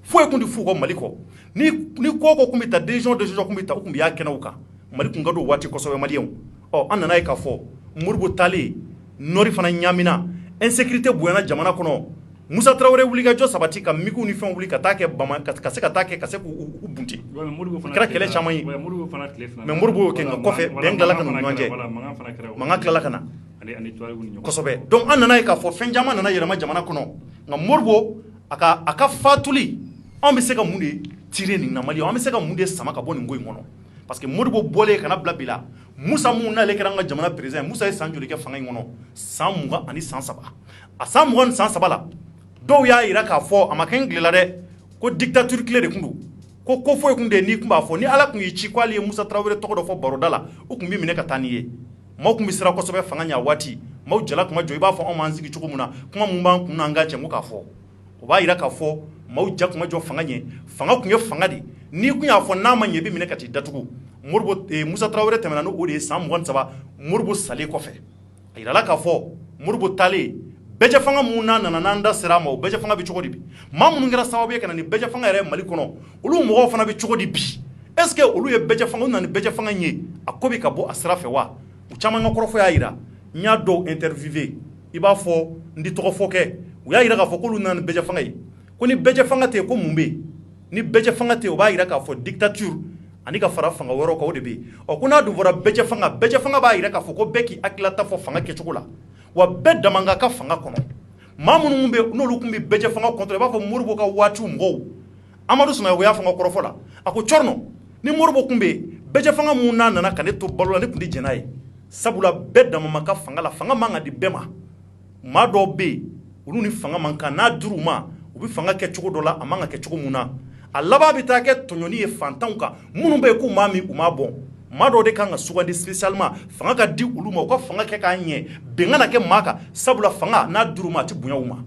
foyi tun tɛ f'u kɔ Mali kɔ ni ko tun bɛ ta décision tun bɛ ta u tun bɛ y'a kɛnɛw kan Mali tun ka don waati kosɛbɛ maliyɛnw an nana ye k'a fɔ Modibo taalen nɔri fana ɲamina insécurité bonyana jamana kɔnɔ Musa Tarawele wuli ka jɔ sabati ka migu ni fɛn wuli ka taa kɛ ka se k'u bunte kɛra kɛlɛ caman ye mais Modibo y'o kɛ nka kɔfɛ bɛn tilala ka na ɲɔgɔn cɛ mankan tilala ka na kosɛbɛ donc an nana ye k'a fɔ fɛn caman nana yɛlɛma jamana kɔnɔ nka Modibo a ka fatuli anw bɛ se ka mun de tirer nin na maliyɛnw an bɛ se ka mun de sama ka bɔ nin ko in kɔnɔ parce que Modibo bɔlen kana bila bi la Musa mun n'ale kɛra an ka jamana président Musa ye san joli kɛ fanga in kɔnɔ san 20 ani san 3 a san 20 ni san 3 la dɔw y'a yira k'a fɔ a ma kɛ n tilela dɛ ko dictature tile de tun don ko foyi tun tɛ n'i tun b'a fɔ ni ala tun y'i ci k'ale ye Musa Tarawele tɔgɔ dɔ fɔ baroda la o tun bɛ minɛ ka taa n'i ye maaw tun bɛ siran kosɛbɛ fanga ɲɛ waati maaw jala tun ka jɔ i b'a fɔ anw m'an sigi cogo min na kuma mun b'an kun na an ka cɛ n ko k'a fɔ o b'a yira k'a fɔ maaw ja tun ka jɔ fanga ɲɛ fanga tun ye fanga de n'i kun y'a fɔ n'a ma ɲɛ i bɛ minɛ ka t'i datugu Musa Tarawele tɛmɛna n'o de ye san 23 Modibo salen kɔfɛ a yirala k'a fɔ Modibo taalen bɛjɛ fanga mun nana n'an da sera a ma o bɛjɛ fanga bɛ cogo di bi maa minnu kɛra sababu ye ka na ni bɛjɛ fanga yɛrɛ Mali kɔnɔ olu mɔgɔw fana bɛ cogo di bi est ce que olu ye bɛjɛ fanga u nana ni bɛjɛ fanga ye a ko bɛ ka bɔ a sira fɛ wa u caman ka kɔrɔfɔ y'a yira n y'a dɔw interviewé i b'a fɔ n di tɔgɔ fɔ kɛ u y'a yira k'a fɔ k'olu nana ni bɛjɛ fanga ye ko ni bɛjɛ fanga tɛ yen ko mun bɛ yen ni bɛjɛ fanga tɛ yen u b'a yira k'a fɔ dictature ani ka fara fanga wɛrɛw kan o de bɛ yen ko n'a dun fɔra bɛjɛ fanga b'a yira k'a fɔ ko bɛɛ k'i hakilata fɔ fanga kɛcogo la wa bɛɛ dama ka fanga kɔnɔ maa minnu bɛ n'olu tun bɛ bɛjɛ fanga contre i b'a fɔ Modibo ka waati mɔgɔw Amadu Sinayogo y'a fanga kɔrɔfɔ la a ko Corno ni Modibo tun bɛ yen bɛjɛ fanga mun n'a nana ka ne to balo la ne tun tɛ jɛn n'a ye sabula bɛɛ dama ka fanga la fanga man kan ka di bɛɛ ma maa dɔw bɛ yen olu ni fanga man kan n'a dir'u ma u bɛ fanga kɛ cogo dɔ la a man ka kɛ cogo mun na a laban bɛ taa kɛ tɔɲɔni ye fantanw kan minnu bɛ yen k'u maa min u m'a bɔn maa dɔw de kan ka sugandi spécialement fanga ka di olu ma u ka fanga kɛ k'a ɲɛ bɛn kana kɛ maa kan sabula fanga n'a dir'u ma a tɛ bonya u ma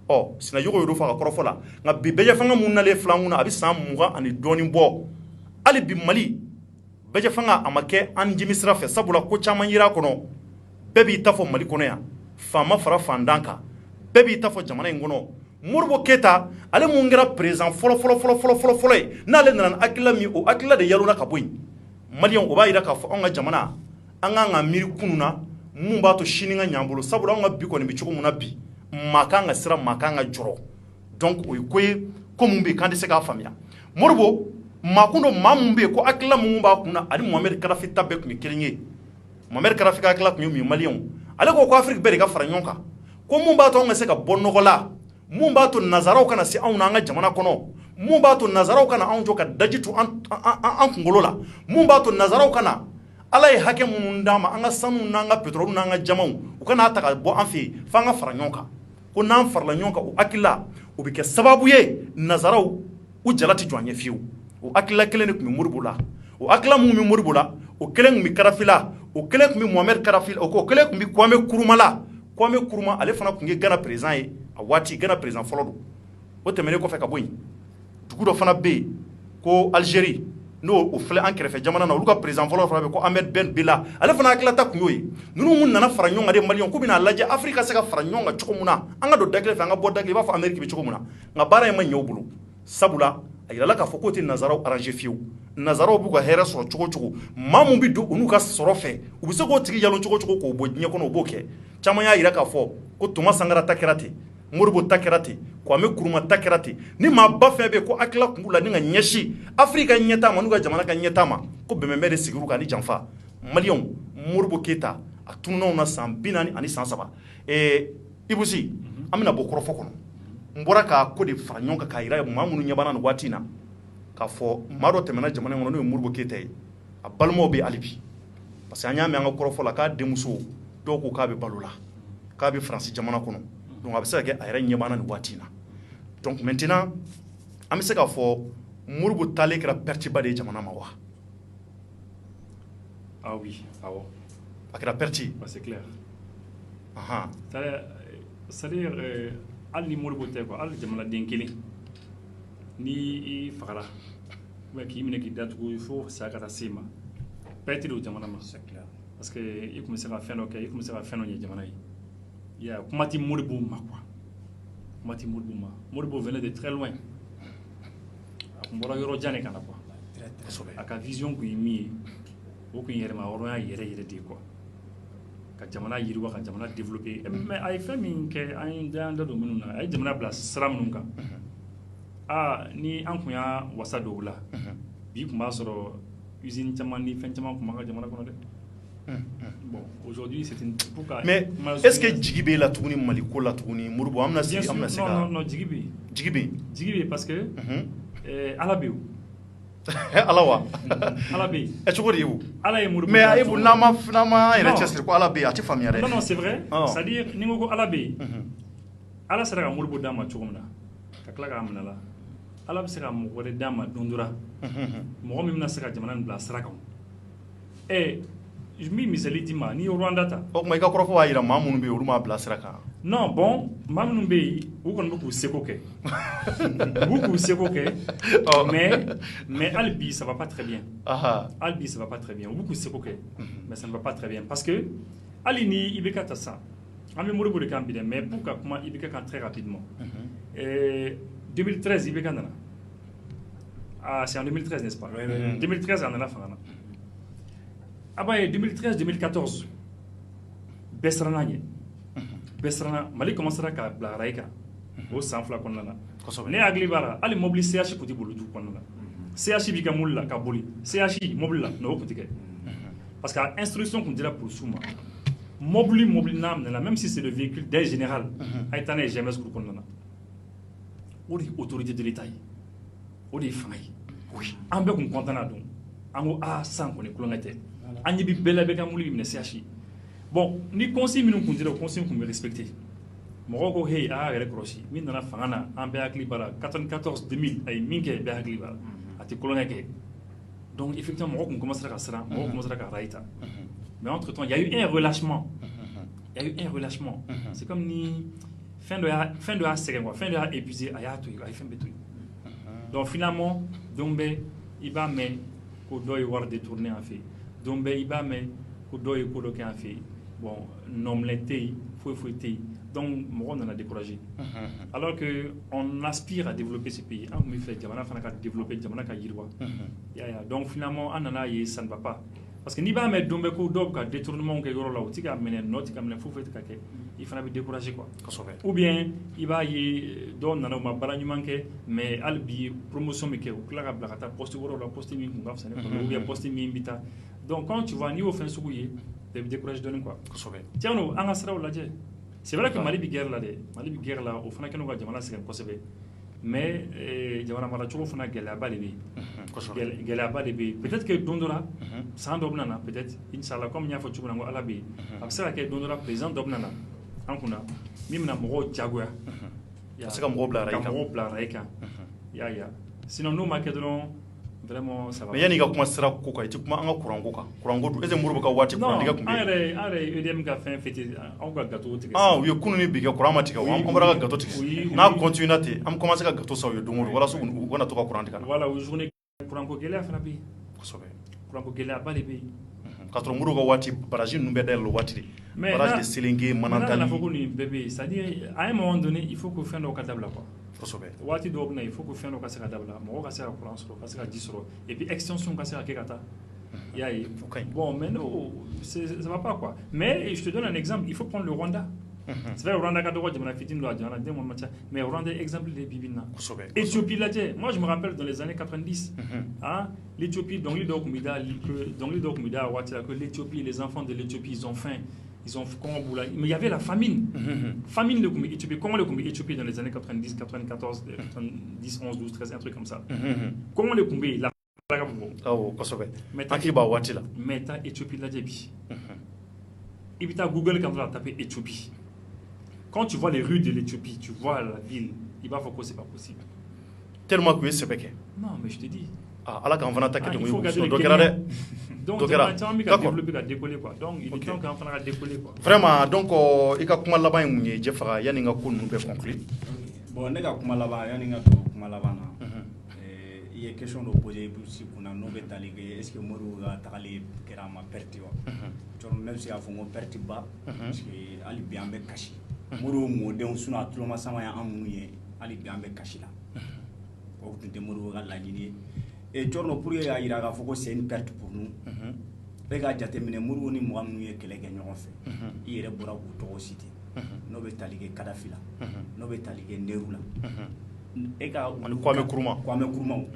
ɔ Sinayogo y'o fɔ a ka kɔrɔfɔ la nka bi bɛjɛ fanga mun nalen filɛ an kunna a bɛ san 20 ani dɔɔnin bɔ hali bi Mali bɛjɛ fanga a ma kɛ an jimi sira fɛ sabula ko caman yera a kɔnɔ bɛɛ b'i ta fɔ Mali kɔnɔ yan faama fara fandan kan bɛɛ b'i ta fɔ jamana in kɔnɔ Modibo Keyita ale mun kɛra président fɔlɔ ye n'ale nana hakilila min o hakilila de yalona ka bɔ yen Maliyɛnw o b'a jira k'a fɔ anw ka jamana an kan ka miiri kunun na mun b'a to sini ka ɲ'an bolo sabula anw ka bi kɔni bɛ cogo mun na bi maa kan ka siran maa kan ka jɔrɔ donc o ye ko ye ko mun bɛ yen k'an tɛ se k'a faamuya Modibo maakun dɔ maa mun bɛ yen ko hakilila mun b'a kun na ani Muhamɛdi Kadafi ta bɛɛ tun ye kelen ye Muhamɛdi Kadafi ka hakilila tun ye mun ye Maliyɛnw ale ko Afrique bɛɛ de ka fara ɲɔgɔn kan ko mun b'a to anw ka se ka bɔ nɔgɔ la mun b'a to nazaraw kana se anw n'an ka jamana kɔnɔ mun b'a to nazaraw kana anw jɔ ka daji to an kunkolo la mun b'a to nazaraw kana Ala ye hakɛ minnu d'an ma an ka sanu n'an ka pétrole n'an ka jamaw u kana ta ka bɔ an fɛ yen f'an ka fara ɲɔgɔn kan ko n'an farala ɲɔgɔn kan o hakilila o bɛ kɛ sababu ye nazaraw u jala tɛ jɔ an ɲɛ fiyewu o hakilila kelen de tun bɛ Modibo la o hakilila mun bɛ Modibo la o kelen tun bɛ Kadafi la o kelen tun bɛ Muhamɛdi Kadafi la o kelen tun bɛ Kwame Nkrumah la Kwame Nkrumah ale fana tun ye Ghana président ye a waati Ghana président fɔlɔ don o tɛmɛnen kɔfɛ ka bɔ yen dugu dɔ fana bɛ yen ko Algérie n'o o filɛ an kɛrɛfɛ jamana na olu ka président fɔlɔ fana bɛ ko Ahmed Ben Bella ale fana hakilata tun y'o ye ninnu mun nana fara ɲɔgɔn kan de Maliyɛnw k'u bɛna lajɛ Afrique ka se ka fara ɲɔgɔn kan cogo mun na an ka don da kelen fɛ an ka bɔ da kelen i b'a fɔ Amérique bɛ cogo mun na nka baara in ma ɲɛ u bolo sabula a yirala k'a fɔ k'o tɛ nazaraw arranger fiyewu nazaraw b'u ka hɛrɛ sɔrɔ cogo cogo maa mun bɛ don u n'u ka sɔrɔ fɛ u bɛ se k'o tigi yalon cogo cogo k'o bɔ diɲɛ kɔnɔ u b'o kɛ caman y'a jira k'a fɔ ko Tuma Sankara ta kɛra ten Modibo ta kɛra ten Kwame Nkrumah ta kɛra ten ni maa ba fɛn bɛ ko hakilila kun b'u la ni ka ɲɛsin Afrique ka ɲɛtaa ma n'u ka jamana ka ɲɛtaa ma ko bɛnbɛnbɛn de sigir'u kan ni janfa Maliyɛnw Modibo Keyita a tununna na san 40 ani san 3 Ibusi an bɛna bɔ kɔrɔfɔ kɔnɔ n bɔra k'a ko de fara ɲɔgɔn kan k'a jira maa minnu ɲɛ b'an na nin waati in na k'a fɔ maa dɔ tɛmɛna jamana in kɔnɔ n'o ye Modibo Keyita ye a balimaw bɛ hali bi parce que an y'a mɛn an ka kɔrɔfɔ la k'a denmuso dɔw ko k'a bɛ balo la k'a bɛ Faransi jamana kɔnɔ donc a bɛ se ka kɛ a yɛrɛ ɲɛ b'an na nin waati in na donc maintenant an bɛ se k'a fɔ Modibo taalen kɛra perte ba de ye jamana ma wa Ah oui, awɔ a kɛra perte c'est clair ahan c'est-à-dire hali ni Modibo tɛ quoi hali jamanaden kelen ni i fagara ou bien k'i minɛ k'i datugu il faut saya ka taa se ma perte don jamana ma c'est clair parce que i tun bɛ se ka fɛn dɔ kɛ i tun bɛ se ka fɛn dɔ ɲɛ jamana ye il y a kuma tɛ Modibo ma quoi kuma tɛ Modibo ma Modibo venait de très loin a tun bɔra yɔrɔ jan de ka na quoi a ka vision kun ye min ye o kun ye yɛrɛma hɔrɔnya yɛrɛ yɛrɛ de ye quoi ka jamana yiriwa ka jamana développer mais a ye fɛn min kɛ an ye da don minnu na a ye jamana bila sira minnu kan ni an kun y'a wasa dɔw la bi kun b'a sɔrɔ usine caman ni fɛn caman kun b'an ka jamana kɔnɔ dɛ bon aujourd'hui c'est une pour ka mais est-ce que jigi b'e la tuguni Mali ko la tuguni Modibo an bɛna se ka non jigi bɛ yen jigi bɛ yen parce que Ala bɛ yen Ala wa Ala bɛ yen cogo di ye o Ala ye Modibo mais Ibu n'an ma yɛrɛ cɛsiri ko Ala bɛ yen a tɛ faamuya dɛ non c'est vrai c'est-à-dire ni ko Ala bɛ yen Ala sera ka Modibo d'a ma cogo min na ka tila k'a minɛ la Ala bɛ se ka mɔgɔ wɛrɛ d'a ma don dɔ la mɔgɔ min bɛna se ka jamana in bila sira kan min misali d'i ma n'i ye Rwanda ta o tuma i ka kɔrɔfɔ b'a jira maa minnu bɛ yen olu m'a bila sira kan non bon maa minnu bɛ yen u kɔni bɛ k'u seko kɛ u b'u k'u seko kɛ mais hali bi ça va pas très bien hali bi ça va pas très bien u b'u k'u seko kɛ mais ça ne va pas très bien parce que hali ni IBK ta sisan an bɛ Modibo de kan bi dɛ mais pour ka kuma IBK kan très rapidement 2013 IBK nana c'est en 2013 n'est-ce pas 2013 a nana fanga na a b'a ye 2013-2014 bɛɛ siranna ɲɛ bɛɛ siranna Mali commencera ka bila rail kan o san 2 kɔnɔna na ne hakili b'a la hali mobili CH tun tɛ boli du kɔnɔna na CH b'i ka mobili la ka boli CH mobili la non o tun tɛ kɛ parce que instruction tun dira policiers ma mobili n'a minɛna même si c'est le véhicule d'aide générale a ye taa n'a ye GMS kuru kɔnɔna na o de ye autorité de l'État ye o de ye fanga ye an bɛɛ tun content na don an ko san kɔni kulonkɛ tɛ an ɲɛ bi bɛɛ la bɛɛ ka mobili minɛ CH bon ni consigne minnu tun dira o consigne tun bɛ respecté mɔgɔw ko hey a y'a yɛrɛ kɔlɔsi min nana fanga na an bɛɛ hakili b'a la 94 2000 a ye min kɛ bɛɛ hakili b'a la a tɛ kulonkɛ kɛ donc effectivement mɔgɔw kun commencera ka siran mɔgɔw commencera ka rayita mais entre temps il y a eu un relâchement c'est comme ni fin de y'a sɛgɛn quoi fin de y'a épuisé a y'a to yen a ye fɛn bɛɛ to yen donc finalement donc bɛ i b'a mɛn ko dɔ ye wari détourné an fɛ donc bɛ i b'a mɛn ko dɔ ye ko dɔ kɛ an fɛ bon nɔminɛ tɛ yen foyi tɛ yen donc mɔgɔw nana découragé alors que on aspire à développer ce pays an kun bɛ fɛ jamana fana ka développer jamana ka yiriwa donc finalement an nana ye ça ne va pas parce que n'i b'a mɛn don bɛ ko dɔw ka détournement kɛ yɔrɔ la u tɛ ka minɛ nɔ tɛ ka minɛ foyi tɛ ka kɛ i fana bɛ découragé quoi ou bien i b'a ye dɔw nana u ma baara ɲuman kɛ mais hali bi promotion bɛ kɛ u tila ka bila ka taa poste wɛrɛw la poste min kun ka fisa ne kɔnɔ ou bien poste min bɛ taa donc quand tu vois n'i y'o fɛn sugu ye bɛɛ bɛ découragé dɔɔnin quoi tiɲɛ don an ka siraw lajɛ c'est vrai que Mali bɛ guerre la dɛ Mali bɛ guerre la o fana kɛnɛ ka jamana sɛgɛn kosɛbɛ mais jamana maracogo fana gɛlɛyaba de bɛ yen gɛlɛyaba de bɛ yen peut-être que don dɔ la san dɔ bɛ na peut-être inshallah comme n y'a fɔ cogo min na ko ala bɛ yen a bɛ se ka kɛ don dɔ la président dɔ bɛ na an kunna min bɛna mɔgɔw jagoya ka se ka mɔgɔw bila rayi kan y'a ye sinon n'o ma kɛ dɔrɔn vraiment ça va mais yanni ka kuma sira ko kan i tɛ kuma an ka kuranko kan kuranko dun est ce que Modibo ka waati kuran tigɛ tun bɛ yen an yɛrɛ EDM ka fɛn fêté anw ka gâteau tigɛ u ye kunun ni bi kɛ kuran ma tigɛ an bɔra ka gâteau tigɛ n'a continue ten an bɛ commencer ka gâteau san u ye don o don walasa u kana to ka kuran tigɛ voilà o journée kuranko gɛlɛya fana bɛ yen kosɛbɛ kuranko gɛlɛyaba de bɛ yen ka sɔrɔ Modibo ka waati baraji ninnu bɛɛ dayɛlɛ o waati de barrage de Selinge Manantali n'a fɔ ko nin bɛɛ bɛ yen c'est à dire à un moment donné il faut que fɛn dɔw ka dabila quoi kosɛbɛ waati dɔw bɛ na il faut que fɛn dɔw ka se ka dabila mɔgɔw ka se ka kuran sɔrɔ ka se ka ji sɔrɔ et puis extension ka se ka kɛ ka taa i y'a ye bon mais non ça va pas quoi mais je te donne un exemple il faut prendre le Rwanda c'est vrai Rwanda ka dɔgɔ jamana fitinin don a jamana den kɔni ma ca mais Rwanda exemple de bibi na Éthiopie lajɛ moi je me rappelle dans les années 90 l'Éthiopie dɔnkili dɔw tun bɛ da a waati la que l'Éthiopie les enfants de l'Éthiopie ils ont faim ils ont comment mais il y avait la famine famine de Éthiopie comment le Éthiopie dans les années 90 94 90 11 12 13 un truc comme ça comment le Kumbi la kosɛbɛ hakili b'a waati la mais taa Éthiopie lajɛ bi i bɛ taa Google kan dɔrɔn a taper Éthiopie quand tu vois les rues de l'Éthiopie tu vois la ville il b'a fɔ ko c'est pas possible tellement que u ye sɛbɛ kɛ non mais je te dis ala k'an fana ta kɛ il faut dɔ kɛra dɛ donc jamana caman bɛ ka développer ka décoller quoi donc il est temps k'an fana ka décoller quoi vraiment donc i ka kuma laban ye mun ye Jɛfaga yanni n ka ko ninnu bɛɛ conclure bon ne ka kuma laban yanni n ka don kuma laban na i ye question dɔ poser Ibousi kunna n'o bɛ tali kɛ est ce que Modibo ka tagali kɛra a ma perte wa cɔrɔ ne bɛ se k'a fɔ n ko perte ba parce que hali bi an bɛ kasi Modibo mɔdenw sinon a tuloma sama ye an minnu ye hali bi an bɛ kasi la o tun tɛ Modibo ka laɲini ye et cɔrɔ pour que k'a jira k'a fɔ ko c'est une perte pour nous bɛɛ k'a jateminɛ Modibo ni mɔgɔ minnu ye kɛlɛ kɛ ɲɔgɔn fɛ i yɛrɛ bɔra k'u tɔgɔ citer n'o bɛ tali kɛ Kadafi la n'o bɛ tali kɛ Nehru la e ka Kwame Nkrumah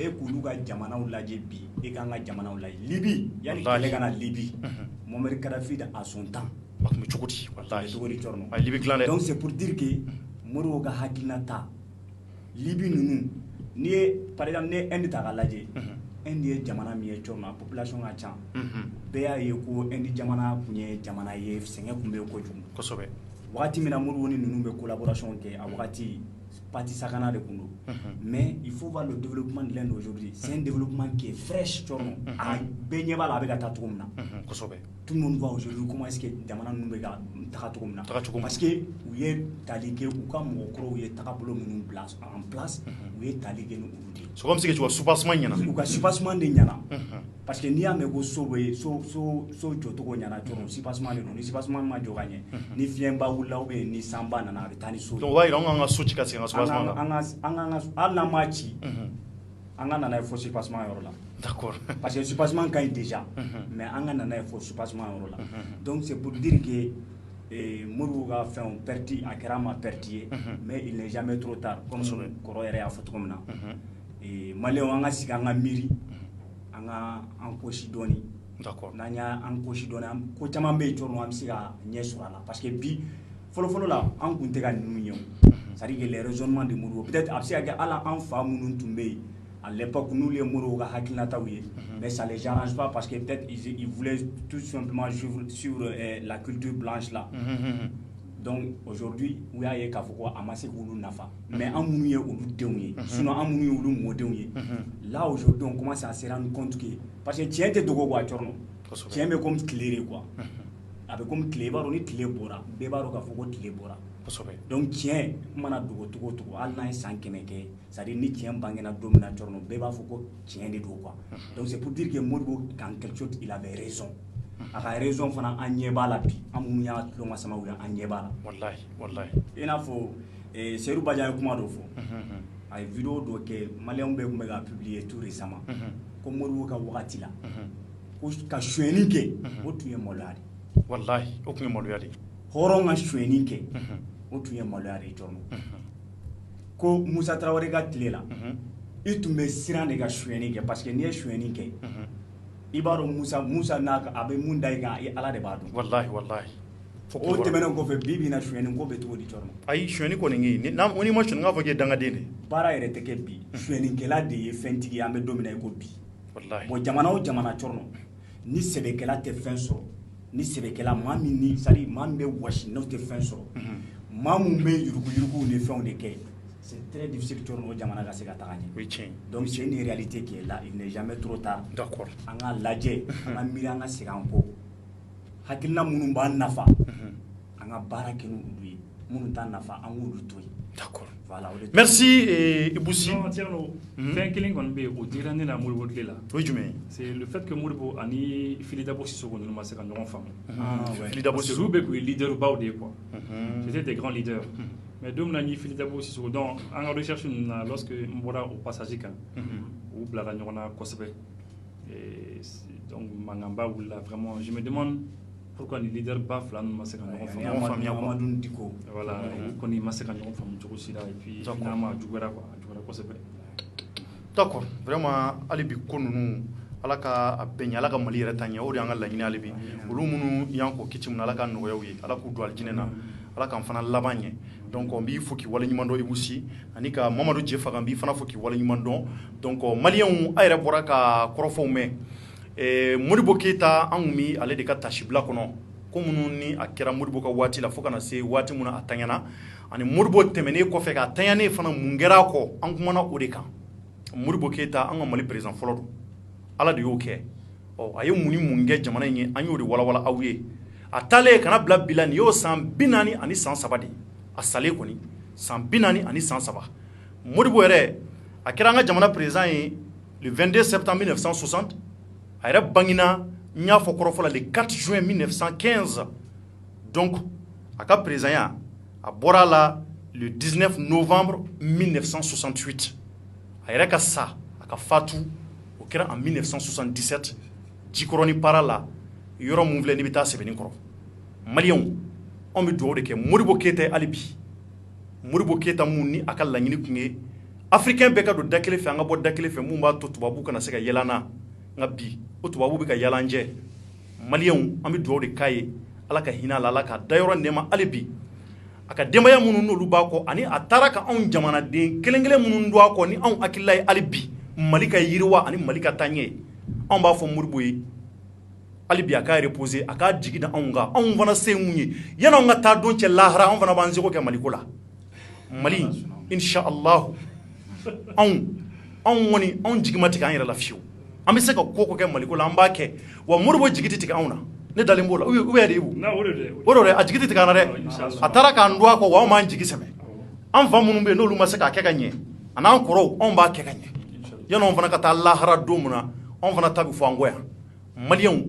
e k'olu ka jamanaw lajɛ bi e k'an ka jamanaw lajɛ Libi yanni kɛlɛ ka na Libi Muammar Kadhafi à son temps a tun bɛ cogo di wallahi cogo di cɔrɔ a ye Libi dilan dɛ donc c'est pour dire que Modibo ka hakilina ta Libi ninnu n'i ye par exemple ne Inde ta k'a lajɛ Inde ye jamana min ye cɔrɔ a population ka ca bɛɛ y'a ye ko Inde jamana tun ye jamana ye sɛgɛn tun bɛ yen kojugu kosɛbɛ wagati min na Modibo ni ninnu bɛ collaboration kɛ a wagati parti sakana de kun don mais il faut voir le développement de l'Inde aujourd'hui c'est un développement qui est fraîche cɔrɔ a bɛɛ ɲɛ b'a la a bɛ ka taa cogo min na kosɛbɛ tout le monde voit aujourd'hui comment est-ce que jamana ninnu bɛ ka taga cogo min na parce que u ye tali kɛ u ka mɔgɔkɔrɔw ye tagabolo minnu bila en place u ye tali kɛ ni olu de ye c'est comme si que soubassement ɲɛna u ka soubassement de ɲɛna parce que n'i y'a mɛn ko so bɛ so jɔcogo ɲɛna cɔrɔ soubassement de don ni soubassement ma jɔ ka ɲɛ ni fiɲɛba wulila ou bien ni sanba nana a bɛ taa ni so donc o b'a jira an k'an ka so ci ka segin ka soubassement la hali n'an m'a ci an ka nana ye fo soubassement yɔrɔ la d'accord parce que soubassement ka ɲi déjà mais an ka nana ye fo soubassement yɔrɔ la donc c'est pour dire que Modibo ka fɛnw perte a kɛra ma perte ye mais il n'est jamais trop tard comme kɔrɔ yɛrɛ y'a fɔ cogo min na maliyɛnw an ka sigi an ka miiri an ka an kɔsi dɔɔni d'accord n'an y'an kɔsi dɔɔni ko caman bɛ yen cɔrɔ an bɛ se ka ɲɛ sɔrɔ a la parce que bi fɔlɔ-fɔlɔ la an kun tɛ ka ninnu ye o c'est-à-dire que les raisonnements de Modibo peut-être a bɛ se ka kɛ hali an fa minnu tun bɛ yen à l'époque n'olu ye Modibo ka hakilinataw ye mais ça les arrange pas parce que peut-être ils voulaient tout simplement suivre la culture blanche là donc aujourd'hui u y'a ye k'a fɔ ko a ma se k'olu nafa mais an minnu ye olu denw ye sinon an minnu ye olu mɔdenw ye là aujourd'hui on commence à se rendre compte que parce que tiɲɛ tɛ dogo quoi cɔrɔnɔ tiɲɛ bɛ comme tile de quoi a bɛ comme tile i b'a dɔn ni tile bɔra bɛɛ b'a dɔn k'a fɔ ko tile bɔra donc tiɲɛ mana dogo togo o togo hali n'a ye san 100 kɛ c'est à dire ni tiɲɛ bangena don min na cɔrɔnɔ bɛɛ b'a fɔ ko tiɲɛ de don quoi donc c'est pour dire que Modibo en quelque chose il avait raison a ka raison fana an ɲɛ b'a la bi an minnu y'a tulon ka samaw ye an ɲɛ b'a la wallahi i n'a fɔ Seydou Badian ye kuma dɔ fɔ a ye vidéo dɔ kɛ maliyɛnw bɛɛ tun bɛ k'a publier tout récemment ko Modibo ka wagati la ko ka sonyɛni kɛ o tun ye maloya de wallahi o tun ye maloya de hɔrɔn ka sonyɛni kɛ o tun ye maloya de cɔrɔnɔ ko Musa Tarawele ka tile la i tun bɛ siran de ka sonyɛni kɛ parce que n'i ye sonyɛni kɛ i b'a dɔn Musa n'a a bɛ mun da i kan Ala de b'a dɔn wallahi o tɛmɛnen kɔfɛ bi bi na sonyɛni ko bɛ cogo di cɔrɔnɔ ayi sonyɛni kɔni ye n'i ma sonyɛni k'a fɔ k'i ye dangaden de baara yɛrɛ tɛ kɛ bi sonyɛnikɛla de ye fɛntigi ye an bɛ don min na i ko bi wallahi bon jamana o jamana cɔrɔnɔ ni sɛbɛkɛla tɛ fɛn sɔrɔ ni sɛbɛkɛla maa min ni c'est à dire maa min bɛ wasi n'o tɛ fɛn sɔrɔ maa min bɛ yuruguyuruguw ni fɛnw de kɛ c'est très difficile cɔrɔnɔ o jamana ka se ka taga ɲɛ o ye tiɲɛ ye donc c'est une réalité qui est là il n'est jamais trop tard d'accord an ka lajɛ an ka miiri an ka segin an kɔ hakilina minnu b'an nafa an ka baara kɛ n'olu ye minnu t'a nafa an k'olu to yen d'accord voilà merci Ibousi non Thierno fɛn kelen kɔni bɛ yen o dira ne na Modibo tile la o ye jumɛn ye c'est le fait que Modibo ani Fili Dabo Sissoko ninnu ma se ka ɲɔgɔn faamu Fili Dabo parce que olu bɛ kun ye leader baw de ye quoi c'était des grands leaders mais don min na ni Fili Dabo Sissoko donc an ka recherche ninnu na lorsque n bɔra o passage kan u bilara ɲɔgɔn na kosɛbɛ donc mankanba wulila vraiment je me demande pourquoi ni leader ba fila ninnu ma se ka ɲɔgɔn faamu Amadou Diko voilà u kɔni ma se ka ɲɔgɔn faamu cogo si la et puis finalement a juguyara quoi a juguyara kosɛbɛ d'accord vraiment hali bi ko ninnu Ala ka a bɛɛ ɲɛ Ala ka Mali yɛrɛ ta ɲɛ o de y'an ka laɲini hali bi olu minnu y'an ko kiti mun Ala ka nɔgɔya u ye Ala k'u don alijinɛ na Ala k'an fana laban ɲɛ donc n b'i fo k'i waleɲuman dɔn Ibousi ani ka Mamadu Jefaga n b'i fana fo k'i waleɲuman dɔn donc maliyɛnw a yɛrɛ bɔra ka kɔrɔfɔw mɛn Modibo Keyita an kun bi ale de ka tasibila kɔnɔ ko minnu ni a kɛra Modibo ka waati la fo kana se waati min na a taɲana ani Modibo tɛmɛnen kɔfɛ k'a taɲanen fana mun kɛra a kɔ an kumana o de kan Modibo Keyita an ka Mali président fɔlɔ don Ala de y'o kɛ a ye mun ni mun kɛ jamana in ye an y'o de walawala aw ye a taalen kana bila bila nin y'o san 40 ani san 3 de a salen kɔni san 40 ani san 3 Modibo yɛrɛ a kɛra an ka jamana président ye le 22 septembre 1960 a yɛrɛ bangina n y'a fɔ kɔrɔfɔ la le 4 juin 1915 donc a ka président ya a bɔra la le 19 novembre 1968 a yɛrɛ ka sa a ka fatu o kɛra en 1977 Jikɔrɔni para la yɔrɔ mun filɛ n'i bɛ taa sɛbɛnni kɔrɔ maliyɛnw anw bɛ dugawu de kɛ Modibo Keyita ye hali bi Modibo Keyita mun ni a ka laɲini tun ye africain bɛɛ ka don da kelen fɛ an ka bɔ da kelen fɛ mun b'a to tubabu kana se ka yɛlɛ an na nka bi o tubabu bɛ ka yɛlɛ an jɛ maliyɛnw an bɛ dugawu de k'a ye Ala ka hinɛ a la Ala ka dayɔrɔ nɛɛma hali bi a ka denbaya minnu n'olu b'a kɔ ani a taara ka anw jamanaden kelen kelen minnu don a kɔ ni anw hakilila ye hali bi Mali ka yiriwa ani Mali ka taa ɲɛ anw b'a fɔ Modibo ye hali bi a k'a reposer a k'a jigi da anw kan anw fana se mun ye yan'anw ka taa don cɛ lahara anw fana b'an seko kɛ Maliko la Mali inshallah anw kɔni anw jigi ma tigɛ an yɛrɛ la fiyewu an bɛ se ka ko kɛ Maliko la an b'a kɛ wa Modibo jigi tɛ tigɛ anw na ne dalen b'o la ou bien de Ibu o de a jigi tɛ tigɛ an na dɛ a taara k'an don a kɔ wa anw b'an jigi sɛbɛ an fa minnu bɛ yen n'olu ma se k'a kɛ ka ɲɛ a n'an kɔrɔw anw b'a kɛ ka ɲɛ yan'anw fana ka taa lahara don mun na anw fana ta bɛ fɔ an kɔ yan maliyɛnw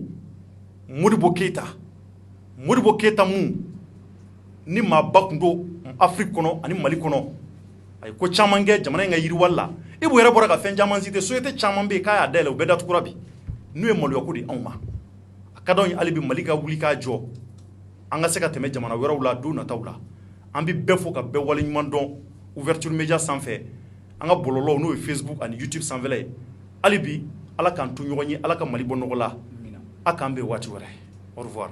Modibo Keyita mun ni maaba tun don Afrique kɔnɔ ani Mali kɔnɔ a ye ko caman kɛ jamana in ka yiriwali la Ibu yɛrɛ bɔra ka fɛn caman citer société caman bɛ yen k'a y'a dayɛlɛ u bɛɛ datugura bi n'u ye maloyako de anw ma a ka d'anw ye hali bi Mali ka wuli k'a jɔ an ka se ka tɛmɛ jamana wɛrɛw la don nataw la an bɛ bɛɛ fo ka bɛɛ waleɲuman dɔn ouverture média sanfɛ an ka bɔlɔlɔw n'o ye Facebook ani YouTube sanfɛla ye hali bi Ala k'an to ɲɔgɔn ye Ala ka Mali bɔ nɔgɔ la a k'an bɛn waati wɛrɛ au revoir